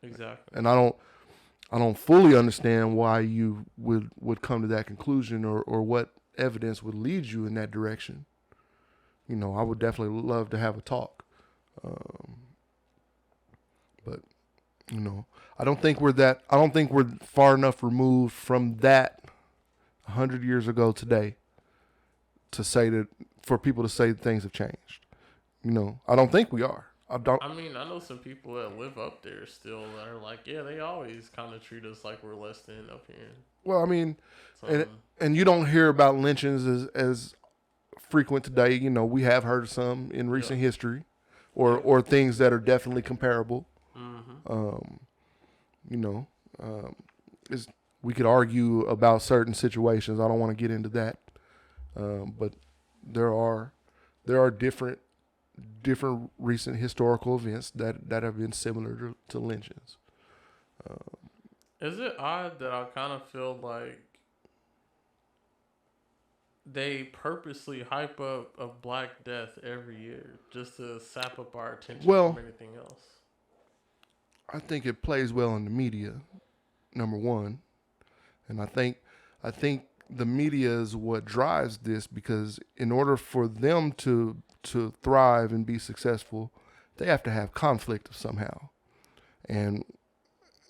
Exactly. And I don't fully understand why you would come to that conclusion or what evidence would lead you in that direction. I would definitely love to have a talk. But I don't think we're far enough removed from that 100 years ago today to say that for people to say things have changed. I don't think we are. I mean, I know some people that live up there still that are like, yeah, they always kind of treat us like we're less than up here. Well, I mean, So, and you don't hear about lynchings as frequent today. We have heard of some in recent history, or things that are definitely comparable. We could argue about certain situations. I don't want to get into that, but there are different recent historical events that have been similar to lynchings. is it odd that I kind of feel like they purposely hype up a Black Death every year just to sap up our attention from anything else? I think it plays well in the media, number one, and I think the media is what drives this because in order for them to thrive and be successful, they have to have conflict somehow, and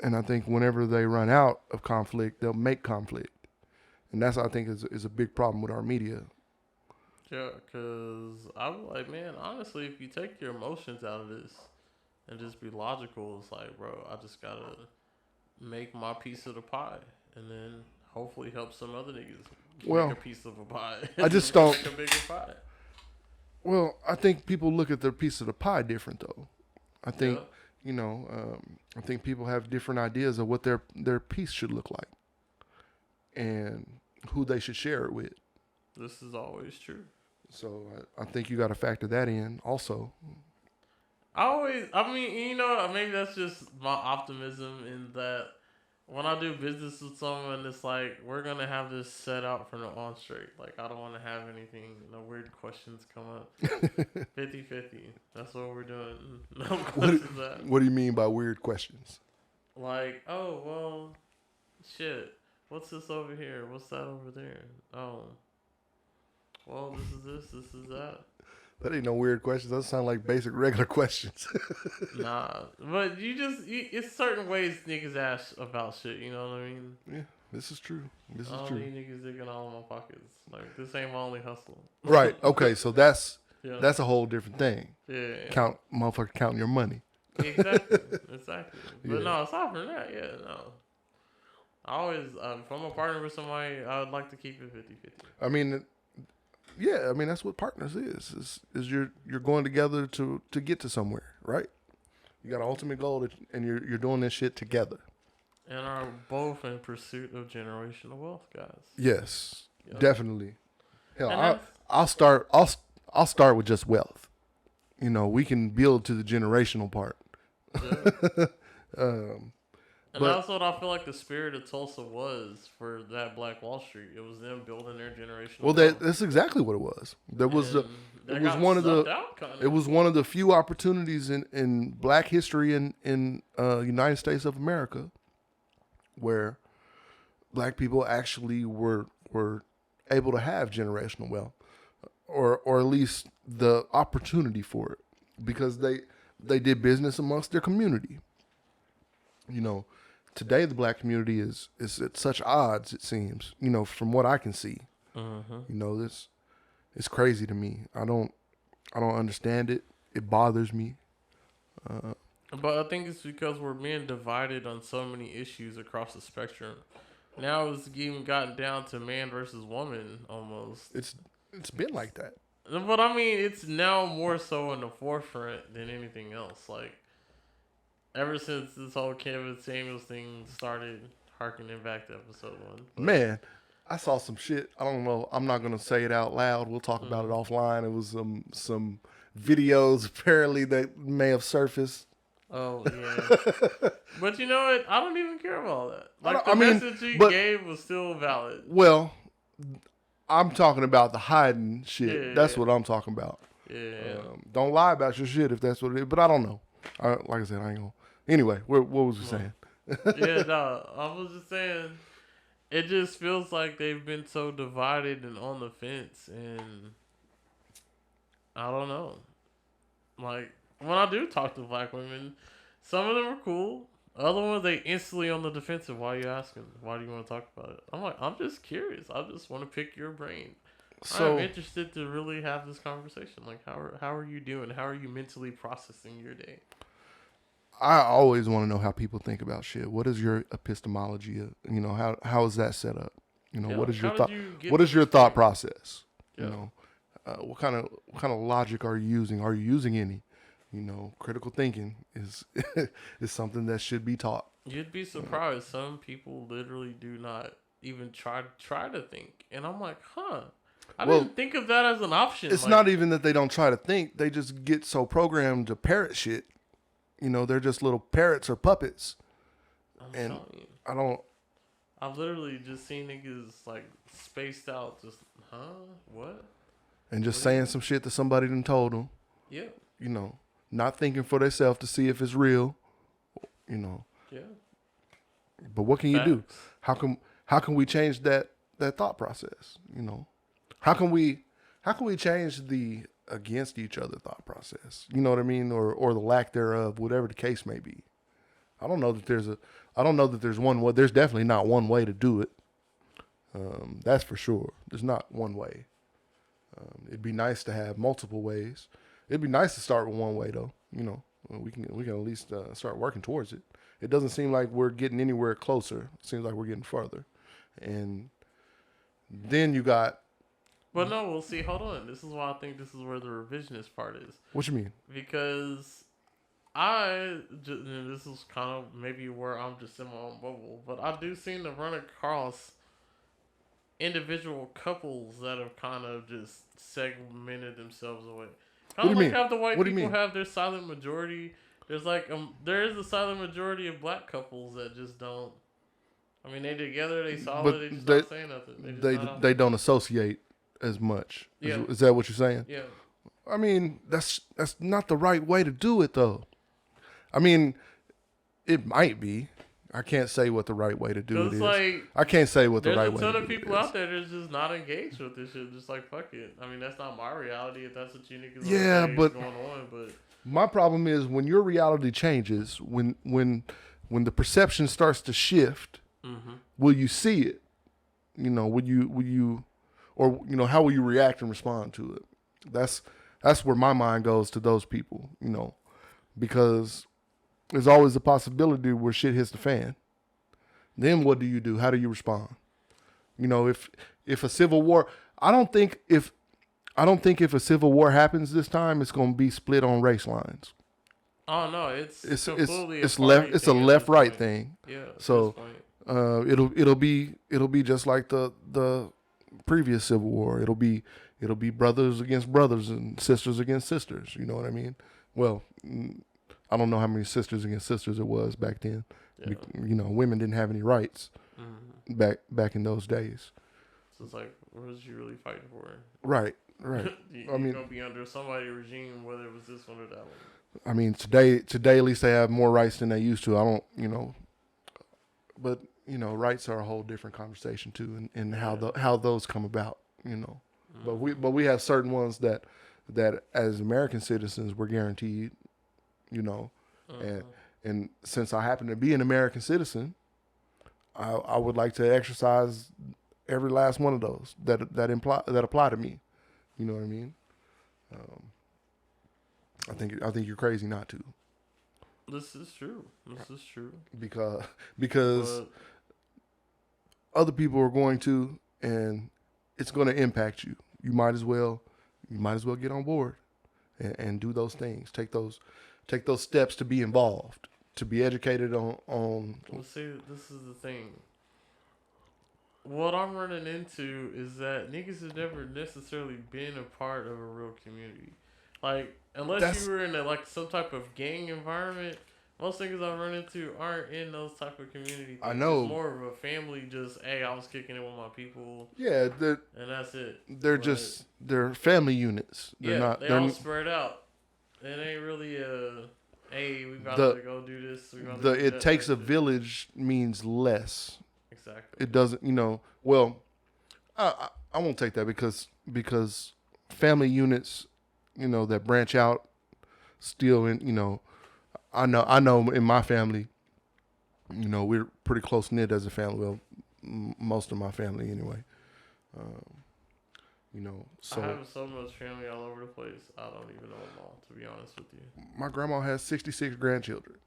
I think whenever they run out of conflict, they'll make conflict. And that's, I think, is a big problem with our media. Yeah, because I'm like, man, honestly, if you take your emotions out of this and just be logical, it's like, bro, I just gotta make my piece of the pie, and then hopefully help some other niggas Well, make a piece of a pie. I just don't. Make a bigger pie. Well, I think people look at their piece of the pie different, though. I think, Yeah. I think people have different ideas of what their piece should look like and who they should share it with. This is always true. So I think you got to factor that in also. I mean, maybe that's just my optimism in that when I do business with someone, it's like, we're going to have this set out from the on straight. Like, I don't want to have anything, no weird questions come up. 50-50. That's what we're doing. No questions asked. What do you mean by weird questions? Like, oh, well, shit. What's this over here? What's that over there? Oh. Well, this is that. That ain't no weird questions. Those sound like basic regular questions. Nah. But it's certain ways niggas ask about shit, you know what I mean? Yeah, this is true. This I is don't true. need niggas digging all in my pockets. Like, this ain't my only hustle. Right. Okay. So that's Yeah. a whole different thing. Yeah. Motherfucker, counting your money. Exactly. Exactly. But Yeah. no, aside from that, no. I always, if I'm a partner with somebody, I would like to keep it 50-50. I mean, yeah. I mean, that's what partners is you're going together to get to somewhere, right? You got an ultimate goal, and you're doing this shit together. And are both in pursuit of generational wealth, guys. Yes, Yep. definitely. Hell, And I'll start. I'll start with just wealth. We can build to the generational part. Yeah. And But- that's what I feel like the spirit of Tulsa was for that Black Wall Street. It was them building their generational Well, wealth. that's exactly what it was. There was And it that was got one of the snuffed out, kinda. it was one of the few opportunities in Black history in United States of America where Black people actually were able to have generational wealth, or at least the opportunity for it, because they did business amongst their community. Today the Black community is at such odds, it seems. From what I can see. Mm-hmm. This it's crazy to me. I don't understand it. It bothers me. But I think it's because we're being divided on so many issues across the spectrum. Now it's even gotten down to man versus woman almost. It's been like that. But I mean, it's now more so in the forefront than anything else. Like, ever since this whole Kevin Samuels thing started, harkening back to episode 1. But Man, I saw some shit. I don't know. I'm not gonna say it out loud. We'll talk about it offline. It was some videos apparently that may have surfaced. Oh yeah. But you know what? I don't even care about all that. Like, the message he gave was still valid. Well, I'm talking about the hiding shit. Yeah, That's yeah. what I'm talking about. Yeah. Don't lie about your shit if that's what it is. But I don't know. Like I said, I ain't gonna. Anyway, what was we saying? Yeah, no, I was just saying, it just feels like they've been so divided and on the fence, and I don't know. Like, when I do talk to Black women, some of them are cool. Other ones, they instantly on the defensive. Why are you asking? Why do you want to talk about it? I'm like, I'm just curious. I just want to pick your brain. So I'm interested to really have this conversation. Like, how are you doing? How are you mentally processing your day? I always want to know how people think about shit. What is your epistemology? How is that set up? What is your how thought? did you get What to is your this thought point? process? Yeah. What kind of logic are you using? Are you using any? Critical thinking is is something that should be taught. You'd be surprised. Some people literally do not even try to think, and I'm like, I didn't think of that as an option. It's Like, not even that they don't try to think; they just get so programmed to parrot shit. They're just little parrots or puppets. I'm and telling you. I've literally just seen niggas like spaced out. Just what? And just saying some shit that somebody done told them. Yeah. Not thinking for themselves to see if it's real. Yeah. But what can you do? Facts. How can we change that thought process? How can we change the against each other thought process? You know what I mean? Or the lack thereof, whatever the case may be. I don't know that there's one way. There's definitely not one way to do it. That's for sure. There's not one way. It'd be nice to have multiple ways. It'd be nice to start with one way though. Well, we can at least start working towards it. It doesn't seem like we're getting anywhere closer. It seems like we're getting further. And then you got. But no, we'll see. Hold on. This is why I think this is where the revisionist part is. What you mean? Because and this is kind of maybe where I'm just in my own bubble, but I do seem to run across individual couples that have kind of just segmented themselves away. Kind of like how the white people have their silent majority. There's like there is a silent majority of black couples that just don't. I mean, they together, they solid, they just not saying nothing. They don't associate as much. Yeah. Is that what you're saying? Yeah. I mean, that's not the right way to do it, though. I mean, it might be. I can't say what the right way to do it is. Like, I can't say what the right way to do it is. There's a ton of people out there that's just not engaged with this shit. Just like, fuck it. I mean, that's not my reality if that's what you niggas is going on. But my problem is when your reality changes, when the perception starts to shift, will you see it? You know, will you, or you know, how will you react and respond to it? That's where my mind goes to those people. You know, because there's always a possibility where shit hits the fan. Then what do you do? How do you respond? You know, if a civil war, I don't think if a civil war happens this time, it's going to be split on race lines. Oh no, it's a left right thing. Yeah. So it'll be just like the previous civil war. It'll be brothers against brothers and sisters against sisters. You know what I mean? Well, I don't know how many sisters against sisters it was back then. Yeah. You know, women didn't have any rights back in those days. So it's like, what was you really fighting for? Right. You're gonna be under somebody's regime, whether it was this one or that one. I mean, today at least they have more rights than they used to. I don't, you know, but you know, rights are a whole different conversation too, and how those come about. You know, but we have certain ones that as American citizens we're guaranteed. You know, and since I happen to be an American citizen, I would like to exercise every last one of those that apply to me. You know what I mean? I think you're crazy not to. This is true. Because other people are going to, and it's going to impact you. You might as well get on board and do those things. Take those steps to be involved, to be educated on. Well, see, this is the thing. What I'm running into is that niggas have never necessarily been a part of a real community. Like, unless you were in some type of gang environment, most niggas I run into aren't in those type of communities. I know. It's more of a family, just, hey, I was kicking it with my people. Yeah. And that's it. They're family units. They're they're all spread out. It ain't really hey, we about to go do this. It takes a village means less. Exactly. It doesn't, you know. Well, I won't take that because family units, you know, that branch out, still in, you know, I know in my family, you know, we're pretty close knit as a family. Well, most of my family anyway. You know, so I have so much family all over the place. I don't even know them all, to be honest with you. My grandma has 66 grandchildren.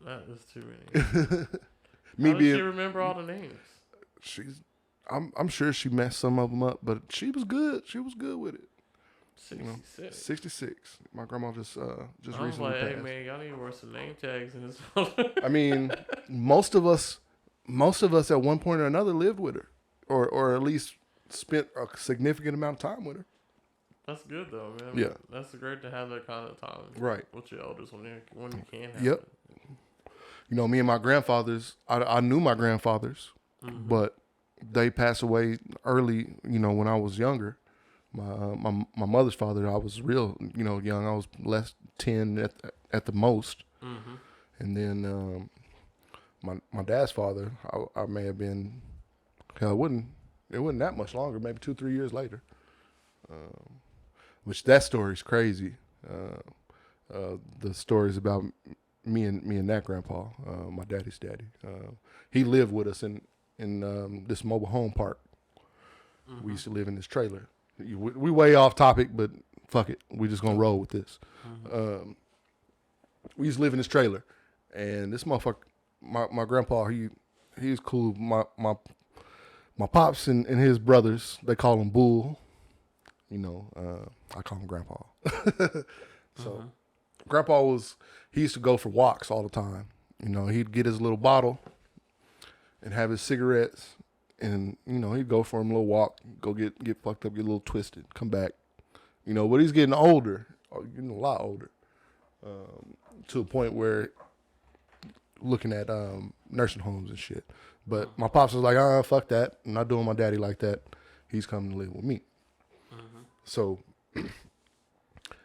That is too many. How does she remember all the names? I'm sure she messed some of them up, but she was good. She was good with it. 66. You know, 66. My grandma just recently I was like, passed. hey man, y'all need to wear some name tags in this. I mean, most of us at one point or another lived with her, or at least spent a significant amount of time with her. That's good though, man. Yeah, that's great to have that kind of time. Right. With your elders when you can have Yep. it. You know, me and my grandfathers, I knew my grandfathers, but they passed away early, you know, when I was younger. My mother's father, I was real, you know, young. I was less 10 at the most. And then my dad's father, I may have been, hell, it wasn't that much longer, maybe 2-3 years later. Which that story's crazy. The stories about me and that grandpa, my daddy's daddy. He lived with us in this mobile home park. We used to live in this trailer. We way off topic, but fuck it. We just gonna roll with this. we used to live in this trailer, and this motherfucker, my grandpa, he was cool. My pops and his brothers, they call him Bull. You know, I call him Grandpa. So, Grandpa he used to go for walks all the time. You know, he'd get his little bottle and have his cigarettes, and you know, he'd go for him a little walk, go get fucked up, get a little twisted, come back. You know, but he's getting older, getting a lot older, to a point where looking at nursing homes and shit. But my pops was like, fuck that. I'm not doing my daddy like that. He's coming to live with me. So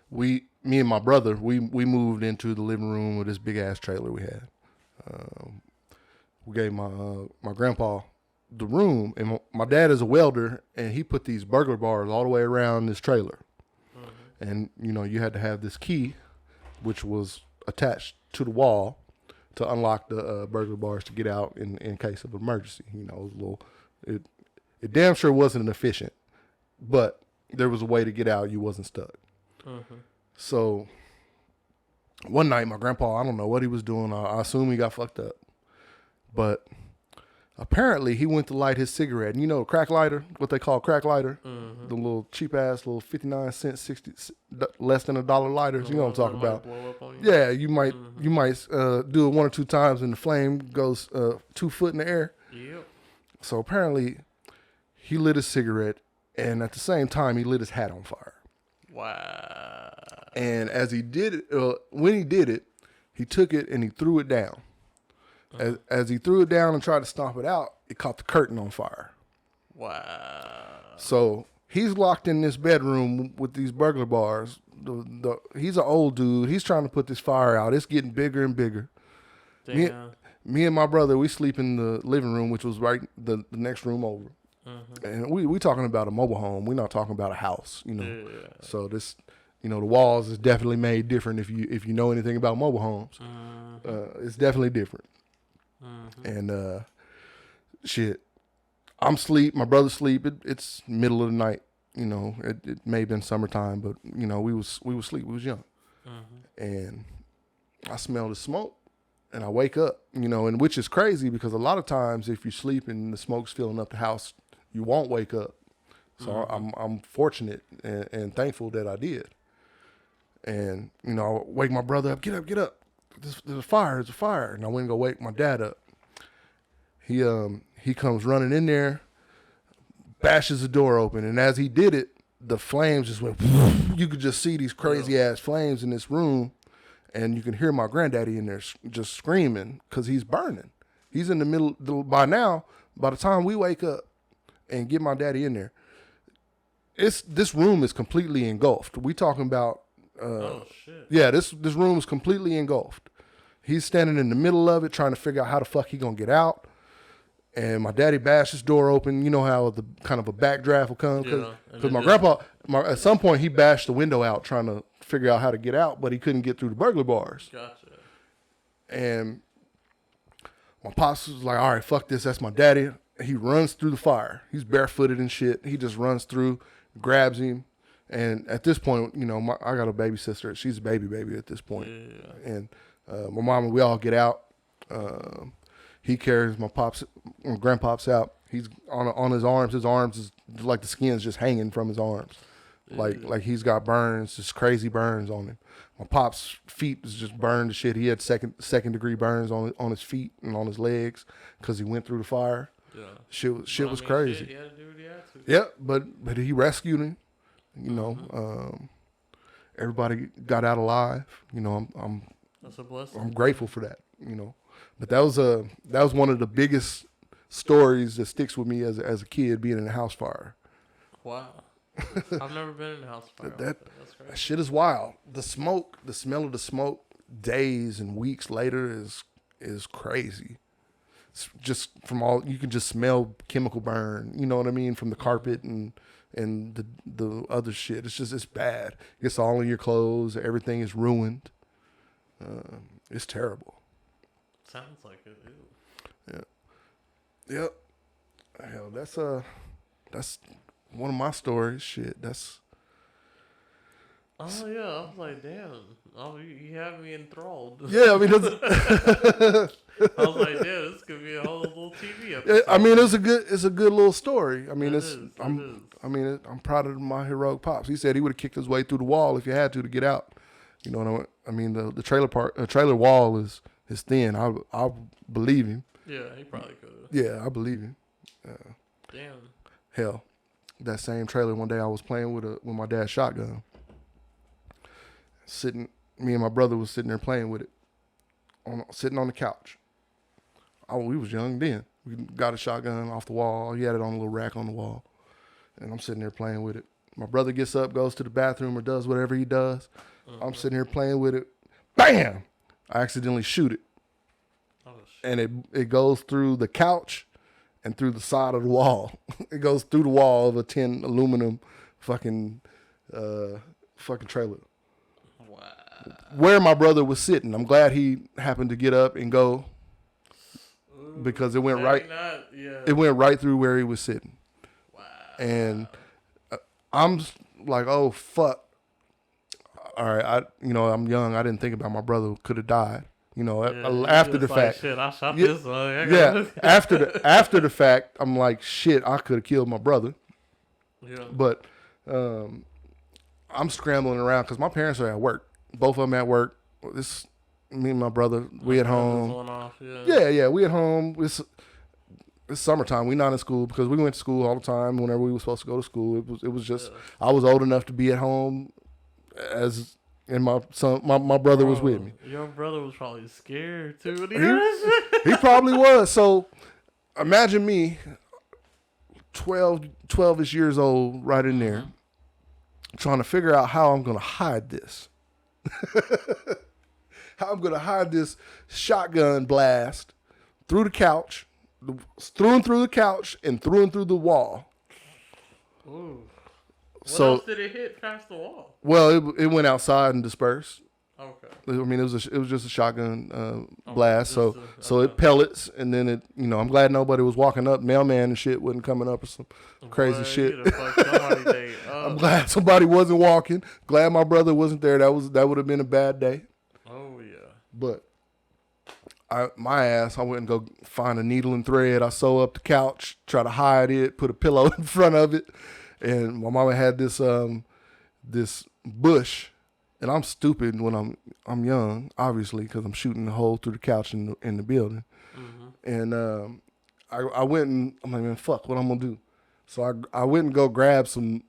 me and my brother, we moved into the living room of this big ass trailer we had. We gave my grandpa the room, and my dad is a welder, and he put these burglar bars all the way around this trailer. And you know, you had to have this key, which was attached to the wall, to unlock the burglar bars to get out in case of emergency. You know, it was a little, it damn sure wasn't efficient, but there was a way to get out. You wasn't stuck. So one night, my grandpa, I don't know what he was doing. I assume he got fucked up, but apparently he went to light his cigarette. And you know, crack lighter, what they call crack lighter, the little cheap ass little 59 cent, 60, less than $1 lighters. You know what I'm talking about? Blow up on you. Yeah, you might do it 1 or 2 times and the flame goes 2 foot in the air. Yep. So apparently he lit his cigarette, and at the same time he lit his hat on fire. Wow. And as he did it, when he did it, he took it and he threw it down. As he threw it down and tried to stomp it out, it caught the curtain on fire. Wow. So he's locked in this bedroom with these burglar bars. He's an old dude. He's trying to put this fire out. It's getting bigger and bigger. Damn. Me and my brother, we sleep in the living room, which was right the next room over. And we talking about a mobile home. We're not talking about a house, you know. Yeah. So this, you know, the walls is definitely made different if you know anything about mobile homes. It's definitely different. And shit, I'm asleep. My brother's asleep. It's middle of the night. You know, it may have been summertime, but you know, we was asleep. We was young, and I smell the smoke, and I wake up. You know, and which is crazy because a lot of times if you sleep and the smoke's filling up the house, you won't wake up. So I'm fortunate and thankful that I did. And you know, I wake my brother up. Get up. There's a fire. There's a fire. And I went and go wake my dad up. He comes running in there, bashes the door open, and as he did it, the flames just went. You could just see these crazy ass flames in this room, and you can hear my granddaddy in there just screaming because he's burning. He's in the middle. By now, by the time we wake up and get my daddy in there, this room is completely engulfed. We talking about. Oh shit. Yeah, this room is completely engulfed. He's standing in the middle of it trying to figure out how the fuck he gonna get out. And my daddy bashed his door open. You know how the kind of a backdraft will come? Because my grandpa, at some point, he bashed the window out trying to figure out how to get out, but he couldn't get through the burglar bars. Gotcha. And my pops was like, all right, fuck this. That's my daddy. He runs through the fire. He's barefooted and shit. He just runs through, grabs him. And at this point, you know, I got a baby sister. She's a baby at this point. Yeah. And my mom and we all get out. He carries my grandpops out. He's on his arms. His arms is like the skin's just hanging from his arms. Like he's got burns, just crazy burns on him. My pop's feet was just burned to shit. He had second degree burns on his feet and on his legs because he went through the fire. Yeah. Shit was crazy. He had to do what he had to. Yeah, but he rescued him. You know, everybody got out alive. You know, That's a blessing. I'm grateful for that. You know, but that was one of the biggest stories that sticks with me as a kid being in a house fire. Wow, I've never been in a house fire. That's crazy. That shit is wild. The smoke, the smell of the smoke, days and weeks later is crazy. It's just from all you can just smell chemical burn. You know what I mean, from the carpet and the other shit. It's bad. It's all in your clothes. Everything is ruined. It's terrible. Sounds like it. Ew. Yeah. Yep. Hell, that's one of my stories. Shit. Oh yeah, I was like, damn. Oh, you have me enthralled. Yeah, I mean, I was like, damn, this could be a whole little TV episode. I mean, it's a good little story. I mean, It is. I'm proud of my heroic pops. He said he would have kicked his way through the wall if you had to get out. You know what I mean? The trailer wall is thin. I believe him. Yeah, he probably could have. Yeah, I believe him. Damn. Hell, that same trailer one day I was playing with my dad's shotgun. Me and my brother was sitting there playing with it, sitting on the couch. We was young then. We got a shotgun off the wall. He had it on a little rack on the wall, and I'm sitting there playing with it. My brother gets up, goes to the bathroom, or does whatever he does. I'm sitting here playing with it. Bam! I accidentally shoot it, and it goes through the couch and through the side of the wall. It goes through the wall of a tin aluminum fucking trailer. Wow. Where my brother was sitting. I'm glad he happened to get up and go, because it went right. It went right through where he was sitting. Wow. And I'm like, oh fuck. All right, I'm young. I didn't think about my brother could have died. After the fact. Shit, I shot this one. Yeah. After the fact, I'm like, shit, I could have killed my brother. Yeah. But I'm scrambling around because my parents are at work. Both of them at work. Me and my brother, we at home. Yeah, we at home. It's summertime. We not in school because we went to school all the time. Whenever we were supposed to go to school, it was just I was old enough to be at home, and my brother was with me. Your brother was probably scared too. He probably was. So imagine me, 12-ish years old, right in there, trying to figure out how I'm gonna hide this. How I'm going to hide this shotgun blast through the couch, through and through the couch, and through and through the wall. Ooh. What else did it hit past the wall? Well, it went outside and dispersed. Okay. I mean, it was just a shotgun blast. So it pellets, and then it. I'm glad nobody was walking up. Mailman and shit wasn't coming up or some crazy shit. I'm glad somebody wasn't walking. Glad my brother wasn't there. That would have been a bad day. Oh yeah. But I went and go find a needle and thread. I sew up the couch, try to hide it, put a pillow in front of it, and my mama had this bush. And I'm stupid when I'm young, obviously, because I'm shooting a hole through the couch in the building. Mm-hmm. And I went and I'm like, man, fuck, what I'm gonna do? So I went and go grab some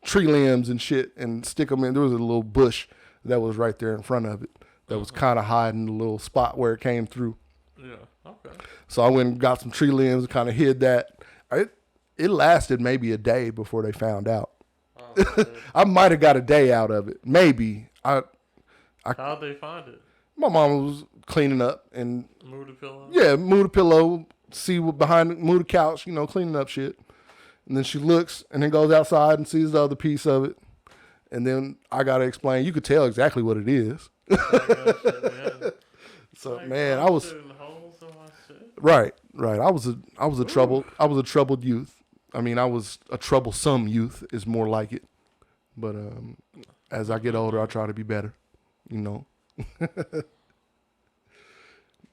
tree limbs and shit and stick them in. There was a little bush that was right there in front of it that was kind of hiding the little spot where it came through. Yeah. Okay. So I went and got some tree limbs and kind of hid that. It lasted maybe a day before they found out. I might have got a day out of it. Maybe. How'd they find it? My mom was cleaning up and move the pillow. Yeah, move the pillow, see what move the couch, cleaning up shit. And then she looks and then goes outside and sees the other piece of it. And then I gotta explain. You could tell exactly what it is. So like, man, I was right. I was a troubled youth. I mean, I was a troublesome youth is more like it. But as I get older, I try to be better,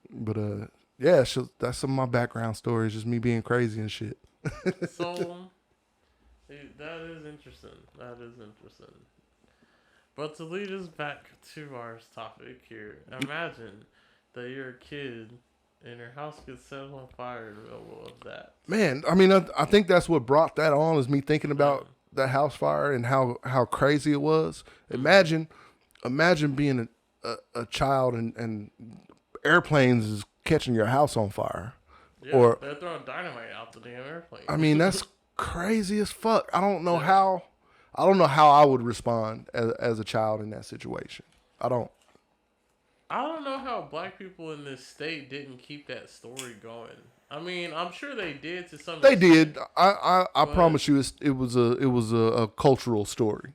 But yeah, that's some of my background stories, just me being crazy and shit. So that is interesting. But to lead us back to our topic here, imagine that you're a kid and your house gets set on fire in the middle of that. Man, I mean, I think that's what brought that on, is me thinking about that house fire and how crazy it was. Imagine being a child and airplanes is catching your house on fire. Yeah, or they're throwing dynamite out the damn airplane. I mean, that's crazy as fuck. I don't know how I would respond as a child in that situation. I don't know how black people in this state didn't keep that story going. I mean, I'm sure they did to some extent. They did. I promise you, it was a cultural story.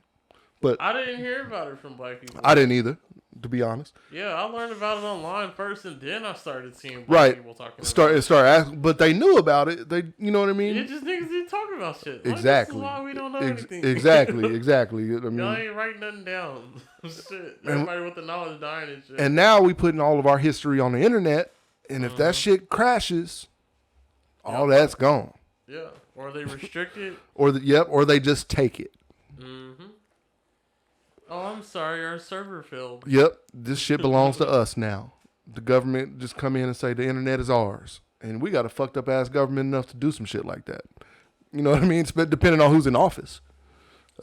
But I didn't hear about it from black people. I didn't either, to be honest. Yeah, I learned about it online first, and then I started seeing black Right. people talking about it. Start asking, but they knew about it. They, you know what I mean? Yeah, just niggas didn't talk about shit. Exactly. Like, this is why we don't know anything. Exactly. I mean, Y'all ain't writing nothing down. Shit. Everybody with the knowledge dying and shit. and now we putting all of our history on the internet, and if that shit crashes, all that's gone. Yeah. Or they restrict it. Or they just take it. Mm-hmm. Oh, I'm sorry, our server failed. Yep, this shit belongs to us now. The government just come in and say the internet is ours, and we got a fucked up ass government enough to do some shit like that. You know what I mean? It's depending on who's in office.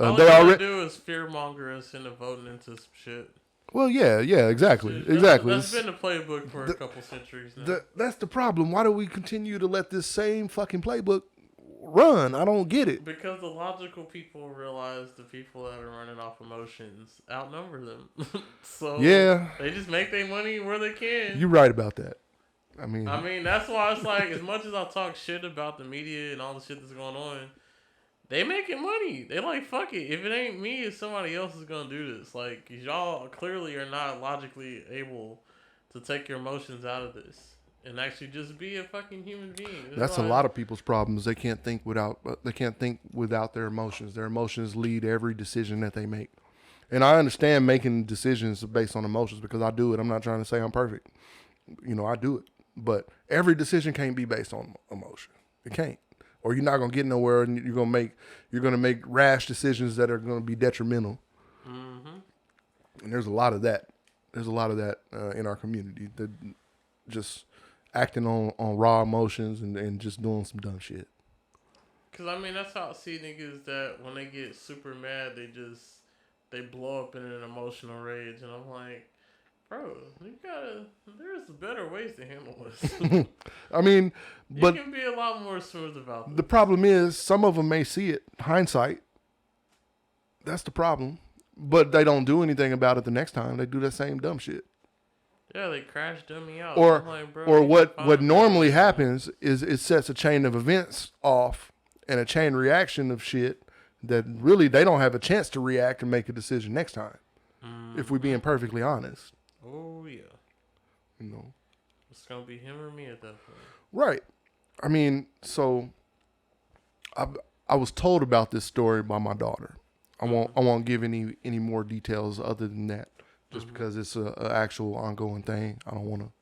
All they already do is fearmonger us into voting into some shit. Well, yeah, exactly. That's been the playbook for a couple centuries now. That's the problem. Why do we continue to let this same fucking playbook run? I don't get it. Because the logical people realize the people that are running off emotions outnumber them. So yeah, they just make their money where they can. You're right about that. I mean, that's why it's like, as much as I talk shit about the media and all the shit that's going on, they making money. They like, fuck it. If it ain't me, if somebody else is gonna do this. Like, y'all clearly are not logically able to take your emotions out of this and actually just be a fucking human being. That's a lot of people's problems. They can't think without their emotions. Their emotions lead every decision that they make. And I understand making decisions based on emotions because I do it. I'm not trying to say I'm perfect. You know, I do it. But every decision can't be based on emotion. It can't. Or you're not gonna get nowhere, and you're gonna make rash decisions that are gonna be detrimental. Mm-hmm. And there's a lot of that. In our community. That just acting on raw emotions and just doing some dumb shit. Cause I mean, that's how I see niggas that when they get super mad, they blow up in an emotional rage, and I'm like, bro, there's better ways to handle this. I mean, but you can be a lot more smooth about this. The problem is some of them may see it, hindsight. That's the problem. But they don't do anything about it the next time. They do that same dumb shit. Yeah, they crash dummy out. Or like, bro, or what normally happens is it sets a chain of events off and a chain reaction of shit that really they don't have a chance to react and make a decision next time. If we're being perfectly honest. Oh yeah. You know. It's gonna be him or me at that point. Right. I mean, so I was told about this story by my daughter. I won't give any more details other than that. Just because it's a actual ongoing thing, I don't want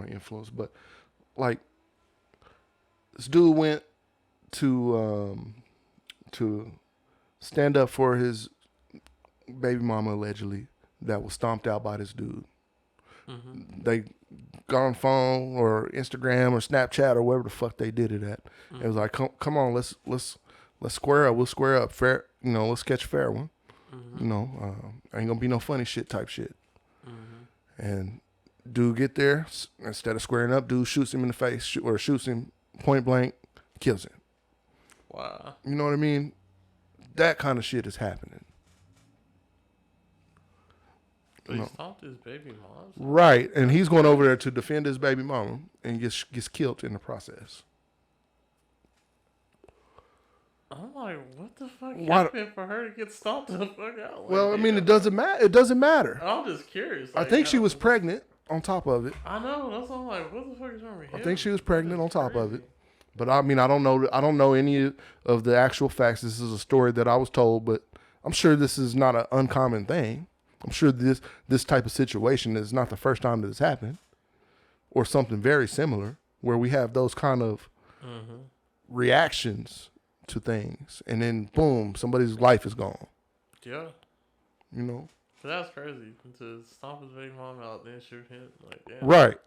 to influence. But like, this dude went to stand up for his baby mama allegedly that was stomped out by this dude. They got on phone or Instagram or Snapchat or wherever the fuck they did it at. It was like, come on, let's square up. We'll square up. Fair, let's catch a fair one. Ain't gonna be no funny shit type shit. And dude get there, instead of squaring up, dude shoots him in the face or shoots him point blank, kills him. Wow. You know what I mean? That kind of shit is happening. But he stomped his baby mom. Right, and he's going over there to defend his baby mama and gets killed in the process. I'm like, what the fuck happened for her to get stomped the fuck out? Like, well, I mean, it doesn't matter. It doesn't matter. I'm just curious. I think she was pregnant on top of it. I know. That's why I'm like, what the fuck is wrong with him? I think she was pregnant on top of it. But I mean, I don't know any of the actual facts. This is a story that I was told, but I'm sure this is not an uncommon thing. I'm sure this type of situation is not the first time that it's happened, or something very similar where we have those kind of reactions to things, and then boom, somebody's life is gone. Yeah. But that's crazy to stomp his baby mom out, then shoot him. Like, damn. Right.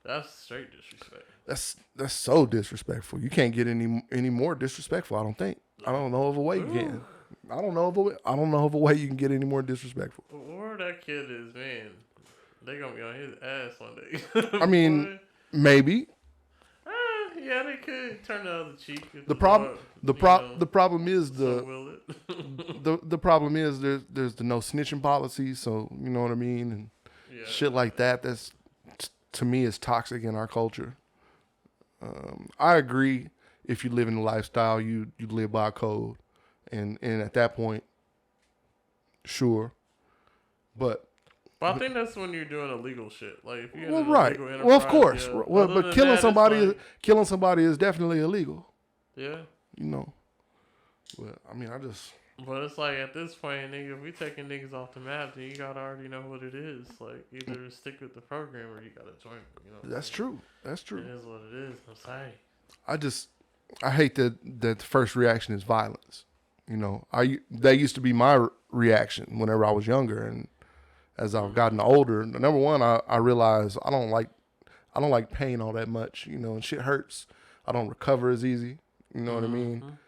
That's straight disrespect. That's so disrespectful. You can't get any more disrespectful. I don't think. I don't know of a way you can. I don't know of a way you can get any more disrespectful. Where that kid is, man, they gonna be on his ass one day. I mean, maybe. Yeah, they could turn the other cheek. The problem is the problem is there's the no snitching policy. So you know what I mean, and shit like that. That's to me is toxic in our culture. I agree. If you live in the lifestyle, you live by a code, And at that point, sure. But I think that's when you're doing illegal shit. Like if you're well, in an right. illegal enterprise. Well, of course. Yeah. Well, Other but than killing that, it's somebody is definitely illegal. yeah. You know. Well, I mean, I just. But it's like at this point, nigga, if we taking niggas off the map, then you gotta already know what it is. Like either stick with the program or you gotta join. You know. That's true. That's true. It is what it is. I'm sorry. I hate that the first reaction is violence. You know, that used to be my reaction whenever I was younger, and as I've gotten older, number one, I realize I don't like pain all that much. You know, and shit hurts. I don't recover as easy. You know what I mean?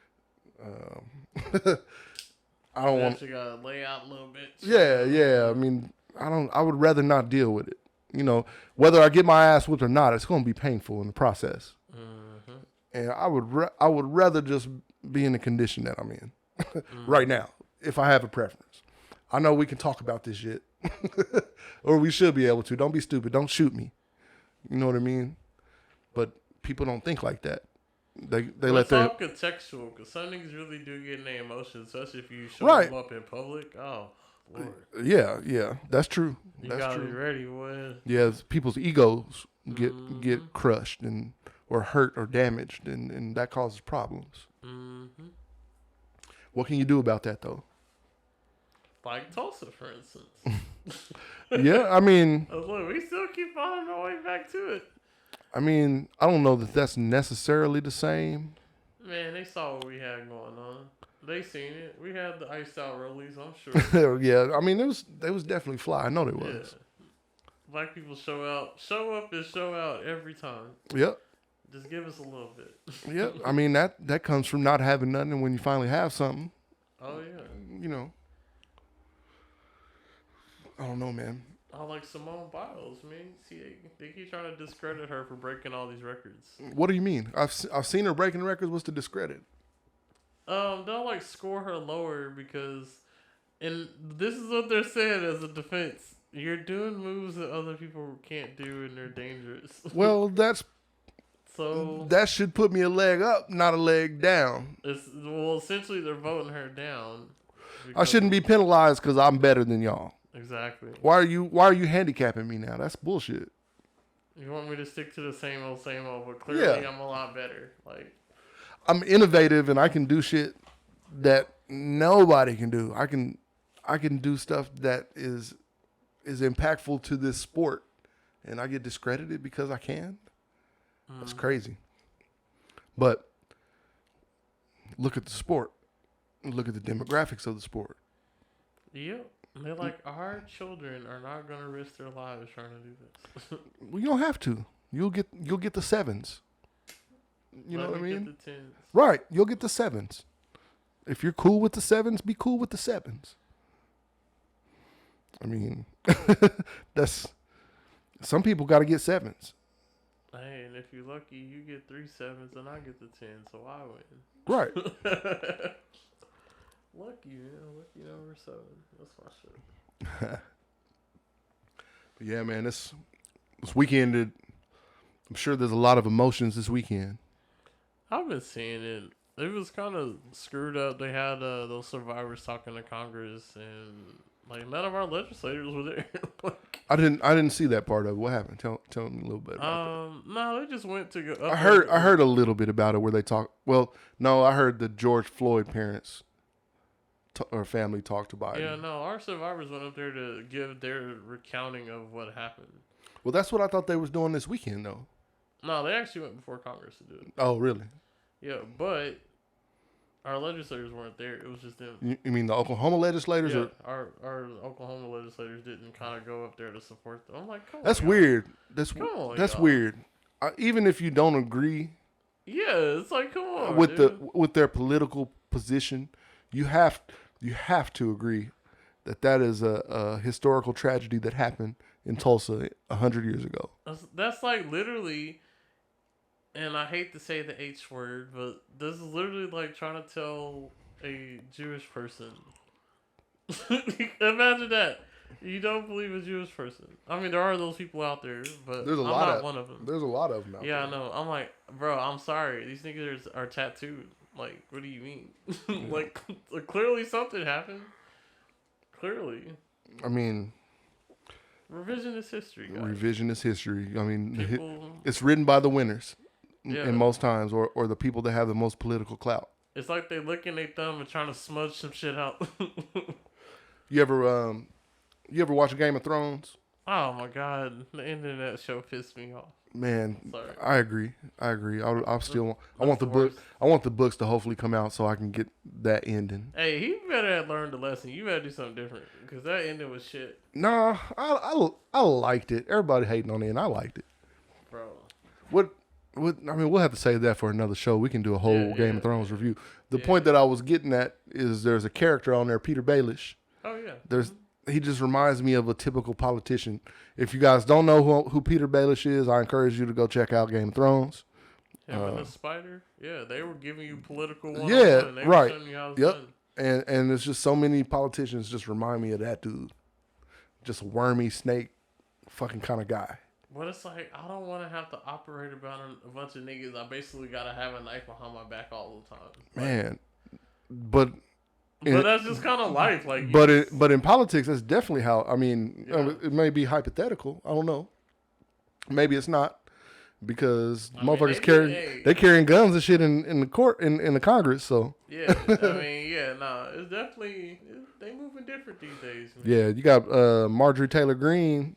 I don't want. You gotta lay out a little bit. Yeah. I mean, I would rather not deal with it. You know, whether I get my ass whipped or not, it's going to be painful in the process. And I would rather just be in the condition that I'm in right now, if I have a preference. I know we can talk about this shit, or we should be able to. Don't be stupid. Don't shoot me. You know what I mean? But people don't think like that. They let it's their all contextual because some niggas really do get in their emotions, especially if you show Right. them up in public. Oh, Lord. yeah, that's true. You That's gotta true. be ready, boy. Yeah, people's egos get crushed and or hurt or damaged, and that causes problems. What can you do about that though? Like Tulsa, for instance. Yeah, I mean, Look, we still keep finding our way back to it. I don't know that that's necessarily the same. Man, they saw what we had going on. They seen it. We had the iced out rollies, I'm sure. Yeah, I mean, they was definitely fly. I know they was. Yeah. Black people show up and show out every time. Yep. Just give us a little bit. Yep. I mean, that comes from not having nothing, and when you finally have something, Oh, yeah. you know. I don't know, man. I like Simone Biles, man. See, they keep trying to discredit her for breaking all these records. What do you mean? I've seen her breaking records. What's the discredit? They'll like score her lower because, and this is what they're saying as a defense. You're doing moves that other people can't do, and they're dangerous. Well, so that should put me a leg up, not a leg down. Essentially they're voting her down. I shouldn't be penalized because I'm better than y'all. Exactly. Why are you handicapping me now? That's bullshit. You want me to stick to the same old, but clearly Yeah. I'm a lot better. Like, I'm innovative and I can do shit that nobody can do. I can do stuff that is impactful to this sport, and I get discredited because I can. That's crazy. But look at the sport. Look at the demographics of the sport. yep. They're like, our children are not gonna risk their lives trying to do this. Well, you don't have to. You'll get the sevens. You know what I mean? Get the tens. Right. You'll get the sevens. If you're cool with the sevens, be cool with the sevens. I mean, that's some people got to get sevens. Hey, and if you're lucky, you get 3 sevens and I get the 10, so I win. Right. Lucky, man. Lucky number 7. That's my shit. But yeah, man, this weekend, I'm sure there's a lot of emotions this weekend. I've been seeing it. It was kind of screwed up. They had those survivors talking to Congress, and like none of our legislators were there. Like, I didn't see that part of it. What happened? Tell me a little bit about no, they just went to go. that. I heard a little bit about it where they talk. Well, no, I heard the George Floyd parents or family talked about it. Yeah, no, our survivors went up there to give their recounting of what happened. Well, that's what I thought they was doing this weekend, though. No, they actually went before Congress to do it. Oh, really? Yeah, but our legislators weren't there. It was just them. You mean the Oklahoma legislators? Yeah, Or our Oklahoma legislators didn't kind of go up there to support them. I'm like, come that's on, weird. That's y'all. weird. Even if you don't agree Yeah, it's like, come on, with dude. with their political position, you have to agree that is a historical tragedy that happened in Tulsa 100 years ago. That's like literally, and I hate to say the H word, but this is literally like trying to tell a Jewish person. Imagine that. You don't believe a Jewish person. I mean, there are those people out there, but There's a I'm not one of them. There's a lot of them out Yeah, there. I know. I'm like, bro, I'm sorry. These niggas are tattooed. Like, what do you mean? Like, clearly something happened. Clearly. I mean, Revisionist history, guys. revisionist history. I mean, People, it's written by the winners yeah. in most times, or the people that have the most political clout. It's like they licking their thumb and trying to smudge some shit out. You ever watch Game of Thrones? Oh my god, the internet show pissed me off. Man, Sorry. I agree. I want the the book. worst. I want the books to hopefully come out so I can get that ending. Hey, he better have learned the lesson. You better do something different because that ending was shit, Nah, I liked it. Everybody hating on it, and I liked it. bro. What? I mean, we'll have to save that for another show. We can do a whole Game of Thrones review. The point that I was getting at is there's a character on there, Peter Baelish. Oh yeah. He just reminds me of a typical politician. If you guys don't know who Peter Baelish is, I encourage you to go check out Game of Thrones. Him and the spider. Yeah, they were giving you political. Yeah, and they right. Were showing you how it's Yep. done. And there's just so many politicians just remind me of that dude. Just a wormy snake fucking kind of guy. But it's like, I don't want to have to operate about a bunch of niggas. I basically got to have a knife behind my back all the time. Like, Man. But that's just kind of life. Like, but in politics, that's definitely how, I mean, it may be hypothetical. I don't know. Maybe it's not. Because motherfuckers they carrying guns and shit in the court, in the Congress, so. Yeah, I mean, it's definitely, they moving different these days, man. Yeah, you got Marjorie Taylor Greene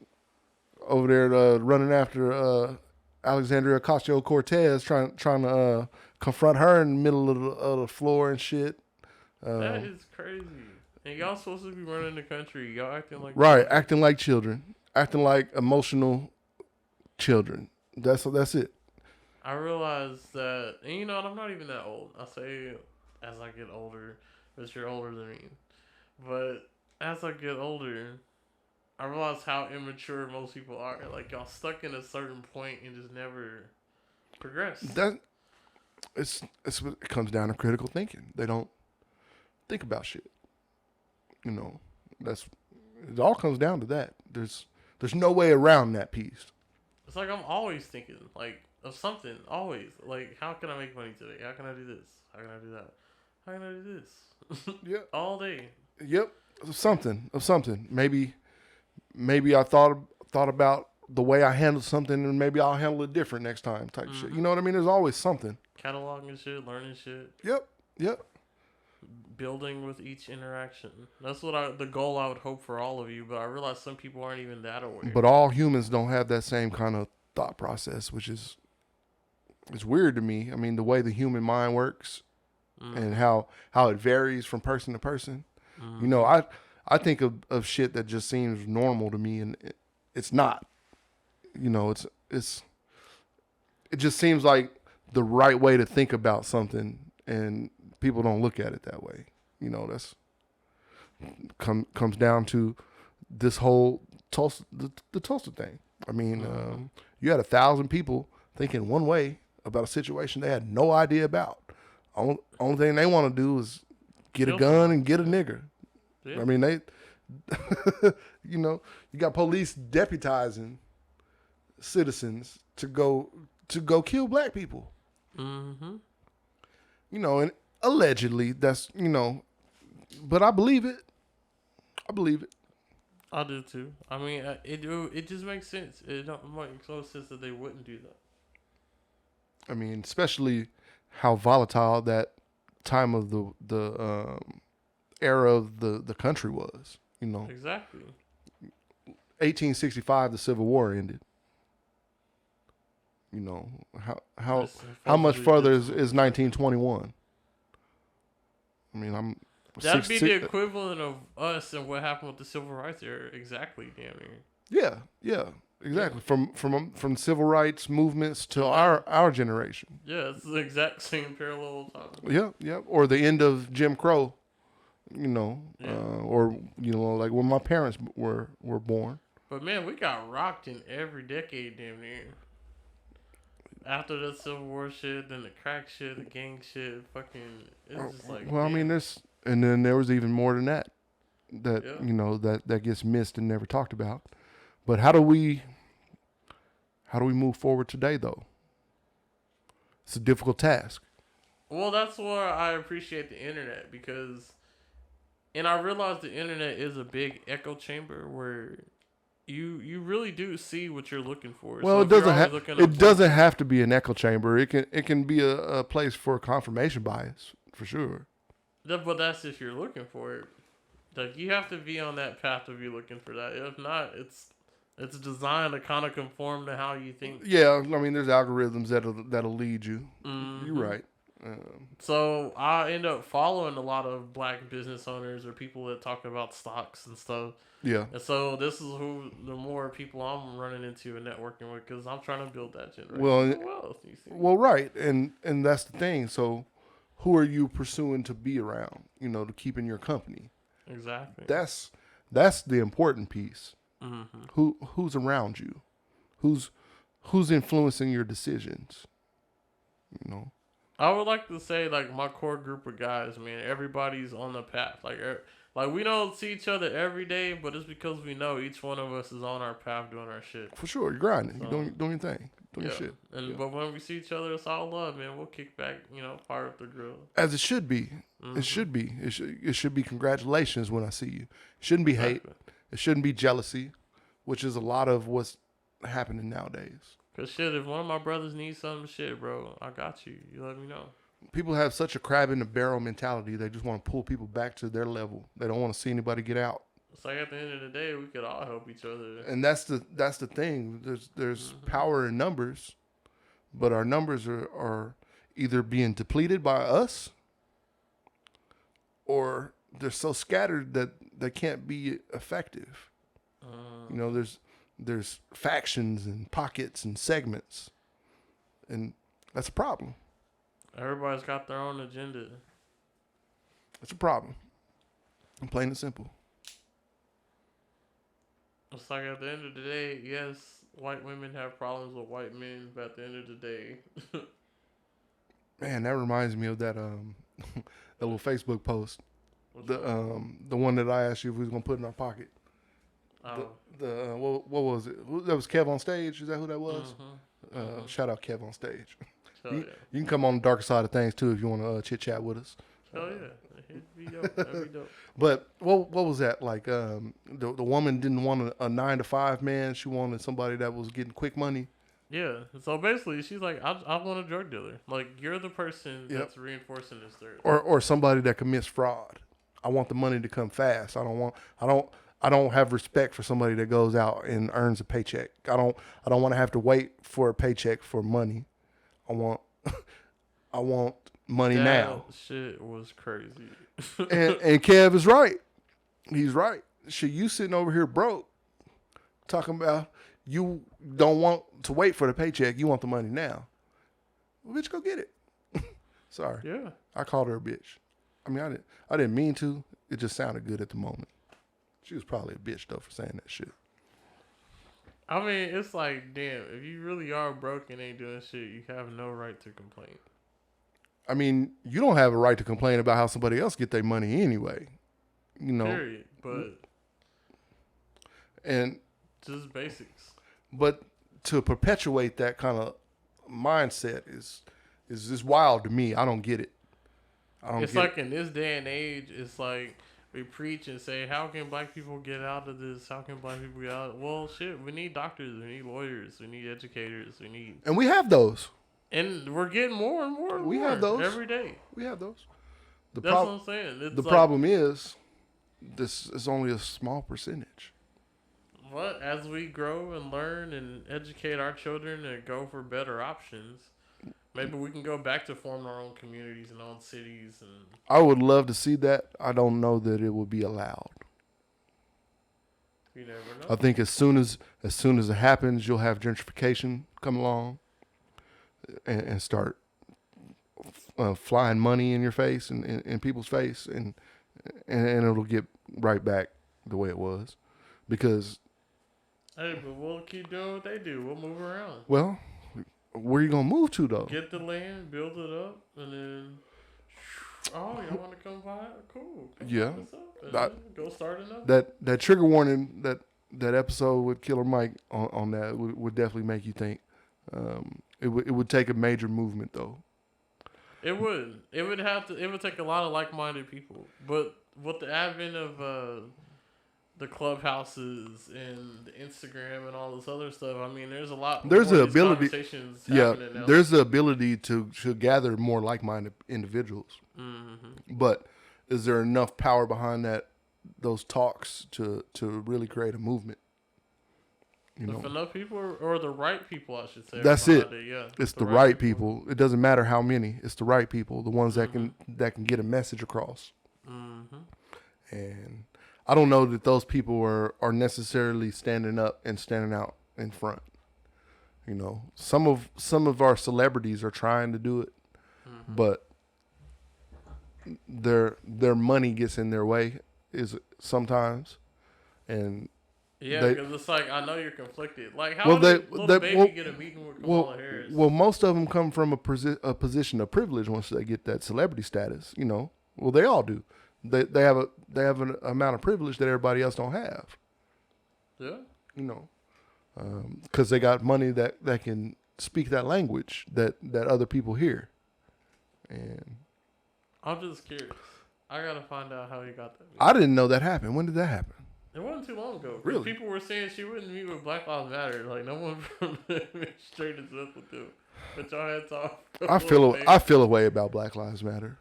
over there running after Alexandria Ocasio-Cortez, trying to confront her in the middle of the floor and shit. That is crazy. And y'all supposed to be running the country. Y'all acting like acting like children, acting like emotional children. That's it. I realized that, and you know what, I'm not even that old. I say as I get older, but you're older than me. But as I get older, I realize how immature most people are. Like, y'all stuck in a certain point and just never progress. It comes down to critical thinking. They don't think about shit. You know, it all comes down to that. There's no way around that piece. It's like I'm always thinking, like, of something. Always. Like, how can I make money today? How can I do this? How can I do that? How can I do this? Yeah. All day. Yep. Of something. Maybe I thought about the way I handled something, and maybe I'll handle it different next time type shit. You know what I mean? There's always something. Cataloging shit, learning shit. Yep. Building with each interaction. That's the goal I would hope for all of you, but I realize some people aren't even that aware. But all humans don't have that same kind of thought process, which is it's weird to me. I mean, the way the human mind works and how it varies from person to person. You know, I think of shit that just seems normal to me, and it's not. You know, it just seems like the right way to think about something, and people don't look at it that way. You know, that's comes down to this whole Tulsa, the Tulsa thing. I mean, you had 1,000 people thinking one way about a situation they had no idea about. Only thing they want to do is get a gun and get a nigger. Yeah. I mean, they, you know, you got police deputizing citizens to go kill black people. Mm-hmm. You know, and allegedly that's, you know, but I believe it. I do too. I mean, it just makes sense. It don't make no sense that they wouldn't do that. I mean, especially how volatile that time of the era of the country was. You know, exactly. 1865, the Civil War ended. You know, how much further is 1921? I mean, that'd be the equivalent of us and what happened with the Civil Rights era. Exactly, damn near. Yeah, exactly. From civil rights movements to our generation. Yeah, it's the exact same parallel time. Yeah. Or the end of Jim Crow. You know, or you know, like when my parents were born. But man, we got rocked in every decade, damn near. After the Civil War shit, then the crack shit, the gang shit, fucking, it's just like. Well, man. I mean, and then there was even more than that. You know that gets missed and never talked about. But how do we move forward today, though? It's a difficult task. Well, that's why I appreciate the internet because, and I realize the internet is a big echo chamber where you really do see what you're looking for. Well, So it if you're doesn't always have looking it up doesn't bullshit, have to be an echo chamber. It can be a place for confirmation bias for sure. but that's if you're looking for it. Like you have to be on that path to be looking for that. If not, it's designed to kind of conform to how you think. Yeah, I mean, there's algorithms that'll lead you. You're right. So I end up following a lot of black business owners or people that talk about stocks and stuff. Yeah. And so this is who the more people I'm running into and networking with because I'm trying to build that generation. Well, Wealth, you see. well, right, and that's the thing. So, who are you pursuing to be around? You know, to keep in your company. Exactly. That's the important piece. Who's around you? Who's influencing your decisions? You know. I would like to say like my core group of guys, man. Everybody's on the path. Like we don't see each other every day, but it's because we know each one of us is on our path doing our shit. For sure, you're grinding. You're doing your thing. Doing your Yeah. shit. And Yeah. but when we see each other, it's all love, man. We'll kick back, fire up the grill. As it should be. It should be. It should be congratulations when I see you. It shouldn't be hate. It shouldn't be jealousy, which is a lot of what's happening nowadays. Cause shit, if one of my brothers needs something, shit, bro, I got you. You let me know. People have such a crab in the barrel mentality. They just want to pull people back to their level. They don't want to see anybody get out. It's like at the end of the day, we could all help each other. And that's the thing. There's power in numbers, but our numbers are either being depleted by us, or they're so scattered that they can't be effective. There's factions and pockets and segments, and that's a problem. Everybody's got their own agenda. It's a problem. I'm plain and simple. It's like at the end of the day, yes, white women have problems with white men, but at the end of the day, Man, that reminds me of that that little Facebook post. The one that I asked you if we was gonna put in our pocket. What was it? That was Kev on Stage. Is that who that was? Shout out Kev on Stage. You can come on the darker side of things too if you want to chit chat with us. Hell yeah, it'd be dope. That'd be dope. But what was that like? The woman didn't want a 9-to-5 man. She wanted somebody that was getting quick money. Yeah. So basically, she's like, I want a drug dealer. Like you're the person that's reinforcing this third. Or somebody that commits fraud. I want the money to come fast. I don't have respect for somebody that goes out and earns a paycheck. I don't want to have to wait for a paycheck for money. I want money now. Shit was crazy. and Kev is right. He's right. Shit, you sitting over here broke, talking about you don't want to wait for the paycheck. You want the money now. Well, bitch, go get it. Sorry. Yeah. I called her a bitch. I mean, I didn't mean to. It just sounded good at the moment. She was probably a bitch though for saying that shit. I mean, it's like, damn, if you really are broke and ain't doing shit, you have no right to complain. I mean, you don't have a right to complain about how somebody else get their money anyway. Period. But and just basics. But to perpetuate that kind of mindset is just wild to me. I don't get it. It's like in this day and age, it's like we preach and say, how can black people get out of this? How can black people get out? Well, shit, we need doctors, we need lawyers, we need educators, and we have those. And we're getting more and more. We have those every day. We have those. That's what I'm saying. The problem is, this is only a small percentage. But as we grow and learn and educate our children and go for better options, maybe we can go back to forming our own communities and own cities. And I would love to see that. I don't know that it will be allowed. you never know. I think as soon as it happens, you'll have gentrification come along and start flying money in your face and in people's face, and it'll get right back the way it was. Because hey, but we'll keep doing what they do. We'll move around. Well, where you gonna move to though? Get the land, build it up, and then y'all want to come by? Cool. Yeah. What's up? And then go start another. That trigger warning that episode with Killer Mike on that would definitely make you think. It would take a major movement though. It would. It would have to. It would take a lot of like-minded people. But with the advent of the clubhouses and the Instagram and all this other stuff, I mean, there's a lot. There's more the of these ability. conversations Yeah, happening now. there's the ability to gather more like-minded individuals. Mm-hmm. But is there enough power behind those talks to really create a movement? You know, If enough people, or the right people, I should say. that's are it. behind yeah, It's the right people. It doesn't matter how many. It's the right people, the ones Mm-hmm. that can get a message across. Mm-hmm. And I don't know that those people are necessarily standing up and standing out in front. You know, some of our celebrities are trying to do it, Mm-hmm. but their money gets in their way is sometimes, and Yeah, they- because it's like, I know you're conflicted. Like, how Well, did they- Lil they- Baby well- get a meeting with Kamala Harris? well, most of them come from a position of privilege once they get that celebrity status. You know, well, they all do. They have an amount of privilege that everybody else don't have. Yeah. You know, because they got money that can speak that language that other people hear. And I'm just curious. I gotta find out how he got that meeting. I didn't know that happened. When did that happen? It wasn't too long ago. 'Cause Really? People were saying she wouldn't meet with Black Lives Matter. Like, no one from the administration is up with them. But y'all had talk. I feel a way about Black Lives Matter.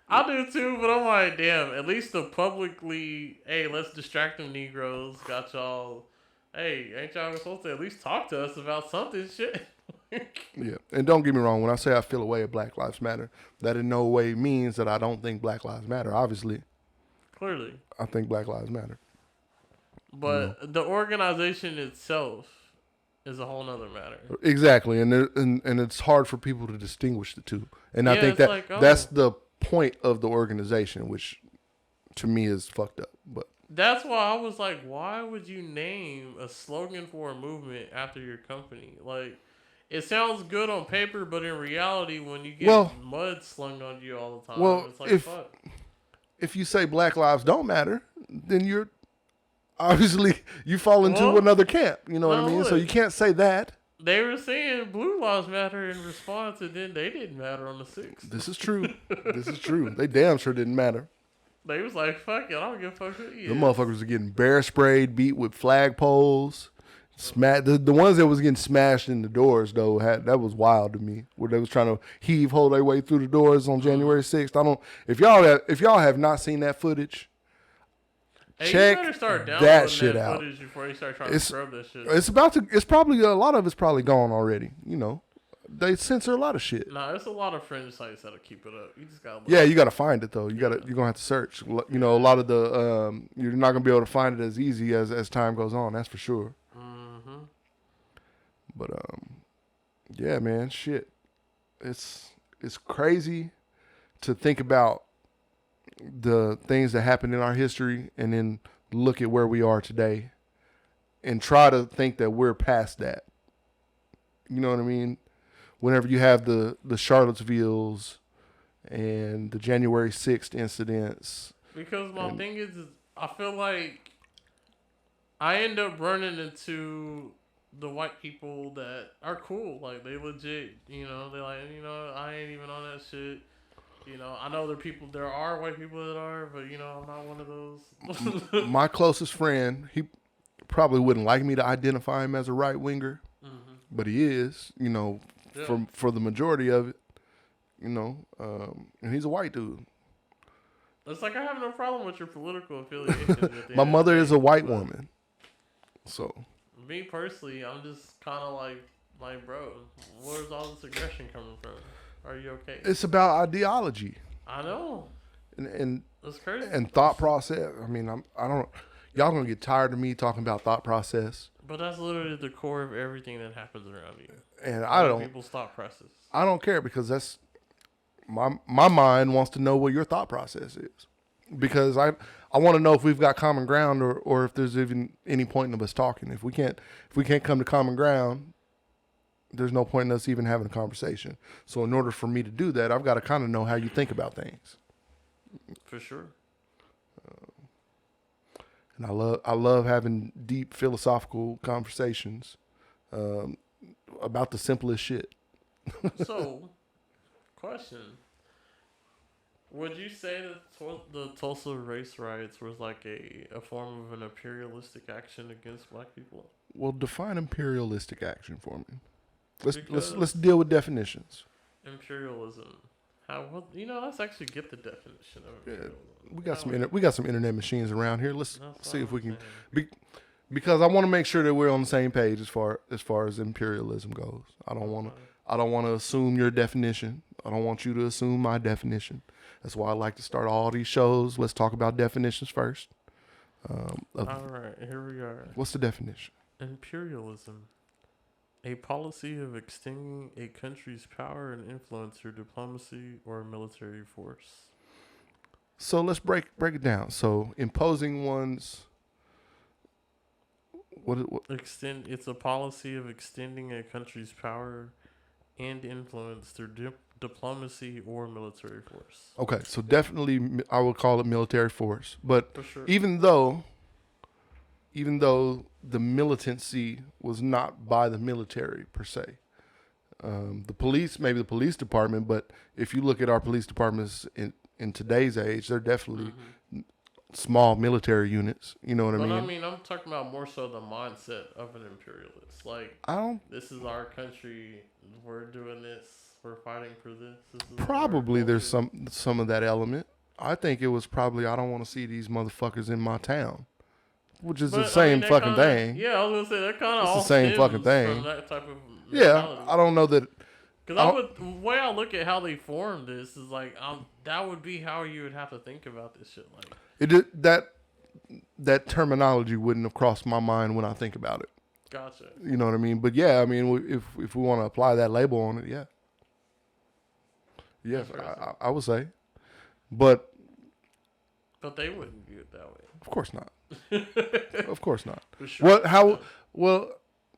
I do too, but I'm like, damn, at least the publicly, hey, let's distract them Negroes. Got y'all, hey, ain't y'all supposed to at least talk to us about something? Shit. Yeah, and don't get me wrong. When I say I feel a way at Black Lives Matter, that in no way means that I don't think Black Lives Matter. Obviously, Clearly. I think Black Lives Matter. But the organization itself is a whole nother matter. Exactly, and it's hard for people to distinguish the two. And I Yeah, think it's that like, oh. that's the point of the organization, which to me is fucked up. But That's why I was like, why would you name a slogan for a movement after your company? Like, it sounds good on paper, but in reality, when you get mud slung on you all the time, it's like, fuck. If you say Black Lives don't matter, then you're obviously you fall into Well, another camp. You know what I no, mean? So look. you can't say that. They were saying blue lives matter in response, and then they didn't matter on the 6th. This is true. This is true. They damn sure didn't matter. They was like, fuck it, I don't give a fuck who he The is. motherfuckers are getting bear sprayed, beat with flagpoles. The ones that was getting smashed in the doors though that was wild to me. Where they was trying to hold their way through the doors on January 6th. I don't. If y'all have not seen that footage, Hey, check you better start that downloading shit that out. footage before you start trying to scrub that shit. It's probably a lot of it's probably gone already. You know, they censor a lot of shit. Nah, there's a lot of fringe sites that'll keep it up. You just gotta look. Yeah, you got to find it though. You're gonna have to search. You know, a lot of the you're not gonna be able to find it as easy as time goes on. That's for sure. Mm-hmm. But yeah, man, shit. It's crazy to think about the things that happened in our history and then look at where we are today and try to think that we're past that. You know what I mean? Whenever you have the Charlottesvilles and the January 6th incidents. Because my thing is I feel like I end up running into the white people that are cool. Like, they legit, you know, they're like, you know, I ain't even on that shit. You know, I know there are white people that are, but, you know, I'm not one of those. My closest friend, he probably wouldn't like me to identify him as a right winger, but he is, you know, for the majority of it, you know, and he's a white dude. It's like, I have no problem with your political affiliation. My mother is a white woman, so. Me personally, I'm just kind of like, bro, where's all this aggression coming from? Are you okay? It's about ideology. I know. And That's crazy. And thought process. I mean, I don't. Y'all gonna get tired of me talking about thought process. But that's literally the core of everything that happens around you. And I don't. People's thought process. I don't care because that's my mind wants to know what your thought process is. Because I want to know if we've got common ground or if there's even any point in us talking. If we can't come to common ground, there's no point in us even having a conversation. So in order for me to do that, I've got to kind of know how you think about things. For sure. And I love having deep philosophical conversations about the simplest shit. So, question. Would you say that the Tulsa race riots was like a form of an imperialistic action against black people? Well, define imperialistic action for me. Let's Because deal with definitions. imperialism. How? Well, let's actually get the definition of Yeah, imperialism. we got some internet machines around here. Let's That's see all if we I'm can. saying. Because I want to make sure that we're on the same page as far as imperialism goes. I don't want to assume your definition. I don't want you to assume my definition. That's why I like to start all these shows. Let's talk about definitions first. All right, here we are. What's the definition? Imperialism. A policy of extending a country's power and influence through diplomacy or military force. So let's break it down. So imposing one's what It's a policy of extending a country's power and influence through diplomacy or military force. Okay, so definitely I would call it military force. But For sure. even though the militancy was not by the military per se, the police, maybe the police department, but if you look at our police departments in today's age, they're definitely small military units. You know what I mean? But I mean, I'm talking about more so the mindset of an imperialist. Like, this is our country. We're doing this. We're fighting for this. This is Probably there's some of that element. I think it was probably I don't want to see these motherfuckers in my town, which is the same fucking thing. Yeah, I was gonna say that kind of all the same fucking thing. From that type of Yeah, mentality. I don't know that. Because the way I look at how they formed this is like that would be how you would have to think about this shit. Like that terminology wouldn't have crossed my mind when I think about it. Gotcha. You know what I mean? But yeah, I mean, if we want to apply that label on it, yeah. Yes, I would say. But they wouldn't view it that way. Of course not. Of course not. For sure. Well,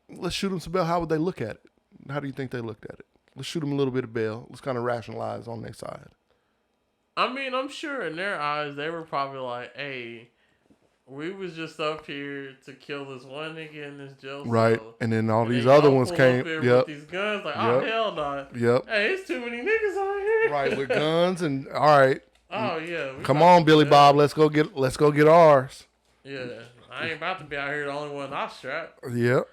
let's shoot them some bail. How would they look at it? How do you think they looked at it? Let's shoot them a little bit of bail. Let's kind of rationalize on their side. I mean, I'm sure in their eyes, they were probably like, hey, we was just up here to kill this one nigga in this jail cell. Right. And then these other ones came. Yep. With these guns. Like, oh, hell no. Yep. Hey, it's too many niggas out here. Right, with guns and, all right. Oh, yeah. Come on, Billy Bob. Let's go get ours. Yeah. I ain't about to be out here the only one I strap. Yep.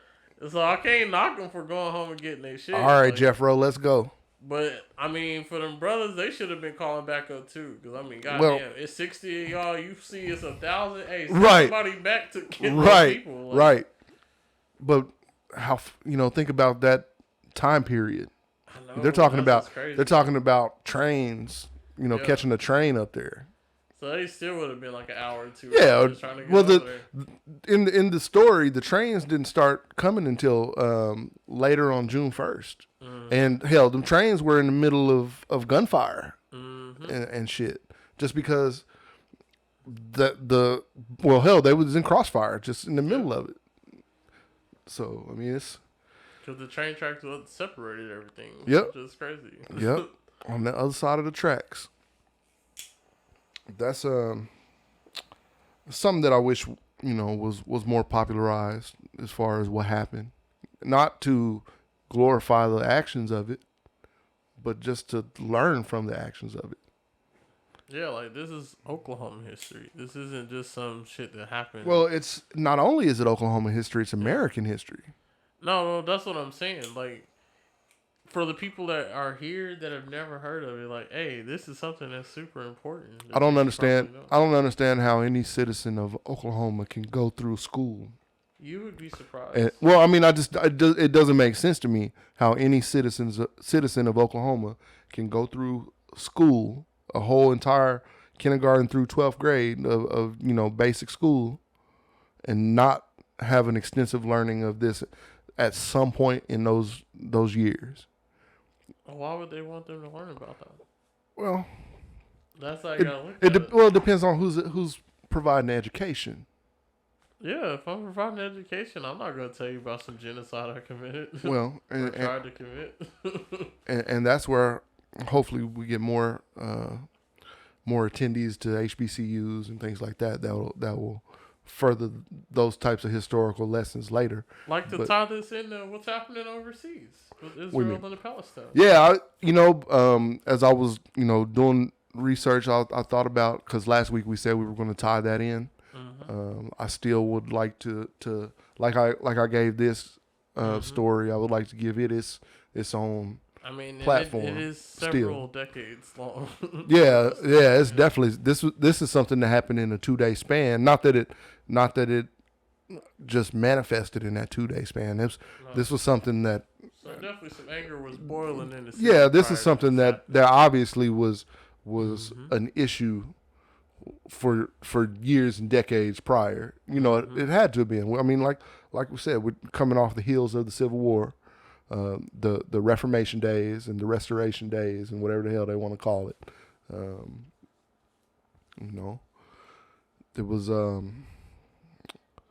So I can't knock them for going home and getting their shit. All right, Jeffro, let's go. But, I mean, for them brothers, they should have been calling back up, too. Because, I mean, goddamn, it's 60 of y'all. You see it's 1,000. Hey, send somebody back to get more people. Like, right. But how, think about that time period. I know, they're talking about trains, catching a train up there. So they still would have been like an hour or two. Yeah. Trying to get well, there. in the story, the trains didn't start coming until later on June 1st. And hell, them trains were in the middle of gunfire and shit. Just because they was in crossfire, just in the middle of it. So I mean, it's because the train tracks separated everything. Yep. Which is crazy. Yep. On the other side of the tracks. That's something that I wish was more popularized as far as what happened. Not to glorify the actions of it, but just to learn from the actions of it. Yeah, like this is Oklahoma history. This isn't just some shit that happened. Well, it's not only is it Oklahoma history, it's American history. No, that's what I'm saying. Like, for the people that are here that have never heard of it, like, hey, this is something that's super important. I don't understand how any citizen of Oklahoma can go through school. You would be surprised. It doesn't make sense to me how any citizen of Oklahoma can go through school, a whole entire kindergarten through 12th grade of basic school, and not have an extensive learning of this at some point in those years. Why would they want them to learn about that? Well, that's how you gotta look at it. Well, it depends on who's providing the education. Yeah, if I'm providing education, I'm not gonna tell you about some genocide I committed. Well, or tried to commit. and that's where hopefully we get more attendees to HBCUs and things like that. That will further those types of historical lessons later. Like to tie this into what's happening overseas with Israel and Palestine. Yeah, as I was doing research I thought about, because last week we said we were going to tie that in. I still would like to like I gave this story. I would like to give it its own I mean, platform. it is several decades long. Yeah, it's definitely this is something that happened in a 2-day span. Not that it just manifested in that 2-day span. This was something that. So definitely some anger was boiling in the city. Yeah, this is something that obviously was an issue for years and decades prior. You know, it had to have been. I mean, like we said, we're coming off the heels of the Civil War, the Reformation days and the Restoration days and whatever the hell they want to call it. You know, it was.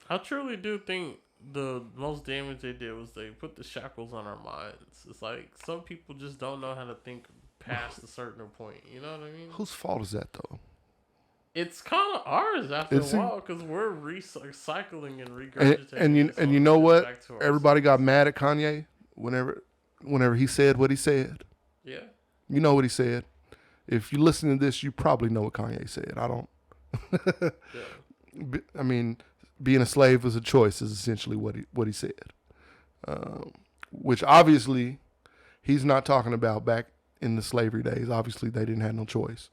I truly do think the most damage they did was they put the shackles on our minds. It's like some people just don't know how to think past a certain point. You know what I mean? Whose fault is that though? It's kind of ours after a while because we're recycling and regurgitating. And you know what? Everybody got mad at Kanye whenever he said what he said. Yeah. You know what he said. If you listen to this, you probably know what Kanye said. I don't. Yeah. I mean, being a slave was a choice is essentially what he said. Which obviously he's not talking about back in the slavery days. Obviously they didn't have no choice.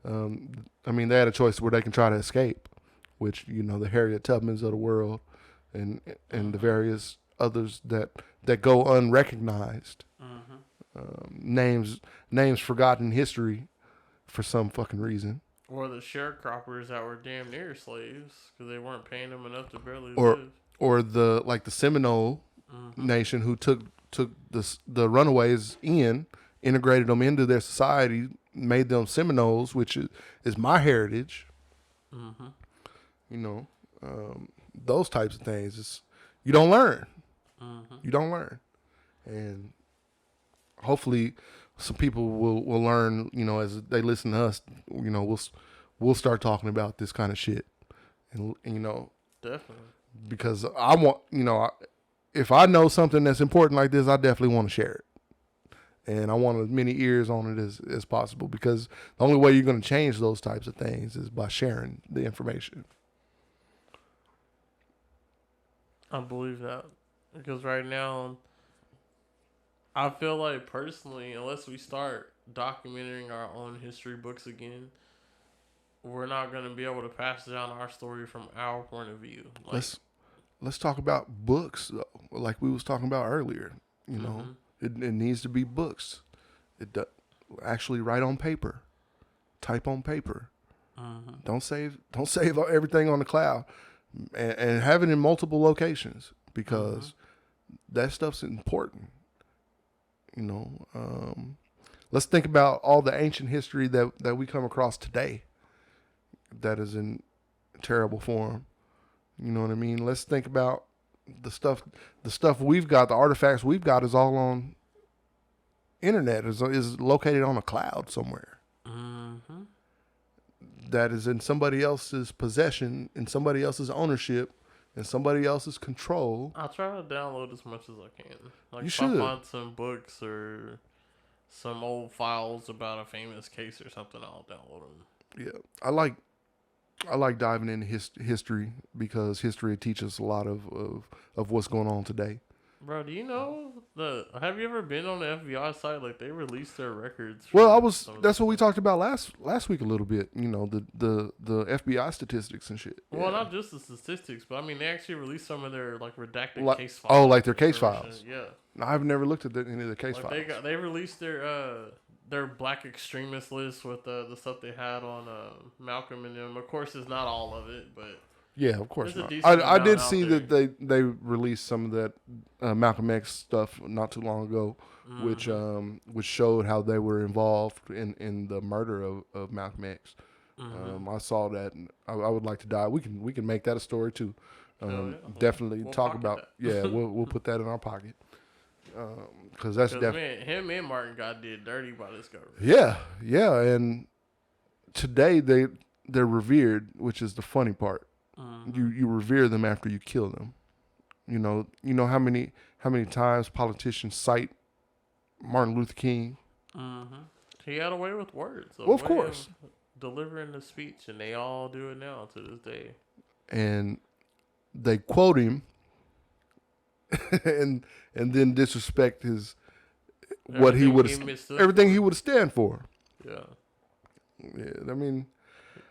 I mean, they had a choice where they can try to escape, which, you know, the Harriet Tubmans of the world and the various others that go unrecognized. Names forgotten in history for some fucking reason. Or the sharecroppers that were damn near slaves because they weren't paying them enough to barely live. Or the Seminole nation who took the runaways integrated them into their society, made them Seminoles, which is my heritage. You know, those types of things. You don't learn. You don't learn. And hopefully some people will learn, you know, as they listen to us. You know, we'll start talking about this kind of shit. And you know, definitely. Because I want, you know, if I know something that's important like this, I definitely want to share it. And I want as many ears on it as possible, because the only way you're going to change those types of things is by sharing the information. I believe that. Because right now, I feel like personally, unless we start documenting our own history books again, we're not going to be able to pass down our story from our point of view. Like, let's talk about books, though, like we was talking about earlier. You know, it needs to be books. Actually write on paper, type on paper. Don't save everything on the cloud, and have it in multiple locations, because that stuff's important. You know, let's think about all the ancient history that we come across today that is in terrible form. You know what I mean? Let's think about the stuff we've got, the artifacts we've got is all on internet, is located on a cloud somewhere. That is in somebody else's possession, in somebody else's ownership, in somebody else's control. I'll try to download as much as I can. Like, you if should. I find some books or some old files about a famous case or something, I'll download them. Yeah, I like diving into history, because history teaches a lot of what's going on today. Bro, do you know have you ever been on the FBI site? Like, they released their records. Well, that's what we talked about last week a little bit. You know, the FBI statistics and shit. Well, not just the statistics, but I mean, they actually released some of their like redacted case files. Oh, like their case files. Yeah. No, I've never looked at any of the case files. They released their black extremist list with the stuff they had on Malcolm and them. Of course, it's not all of it, but yeah, of course not. I did see that they released some of that Malcolm X stuff not too long ago, which showed how they were involved in the murder of Malcolm X. I saw that, and I would like to dive. We can make that a story too. Definitely we'll talk about. Yeah, we'll put that in our pocket. Because that's definitely him and Martin got did dirty by this government. Yeah, and today they're revered, which is the funny part. You revere them after you kill them. You know how many times politicians cite Martin Luther King He had a way with words. Well, of course. Delivering the speech, and they all do it now to this day. And they quote him and then disrespect his what he would have everything he would stand for. Yeah. Yeah, I mean,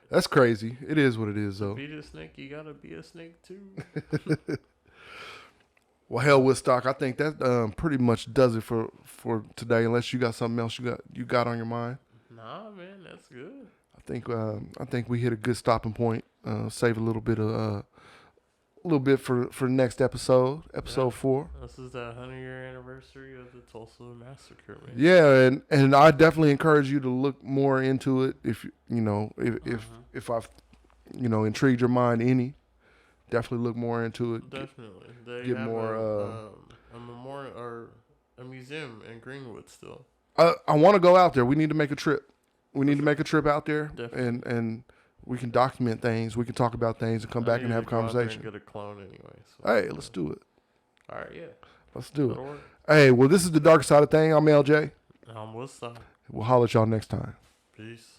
that's crazy. It is what it is, though. To be the snake, you gotta be a snake too. Well, hell, WoodStock, I think that pretty much does it for today. Unless you got something else you got on your mind. Nah, man, that's good. I think we hit a good stopping point. Save a little bit for next episode, episode 4. This is the 100-year anniversary of the Tulsa massacre, man. Yeah, and I definitely encourage you to look more into it if if I've intrigued your mind any. Definitely look more into it. Definitely, they get have more a memorial or a museum in Greenwood still. I want to go out there. We need to make a trip. We need to make a trip out there, Definitely. and we can document things. We can talk about things and come back and have a conversation. Get a clone anyway. So, hey, let's do it. All right, yeah. Let's do That'll it. work. Hey, well, this is the dark side of thing. I'm LJ. I'm WoodStock. We'll holler at y'all next time. Peace.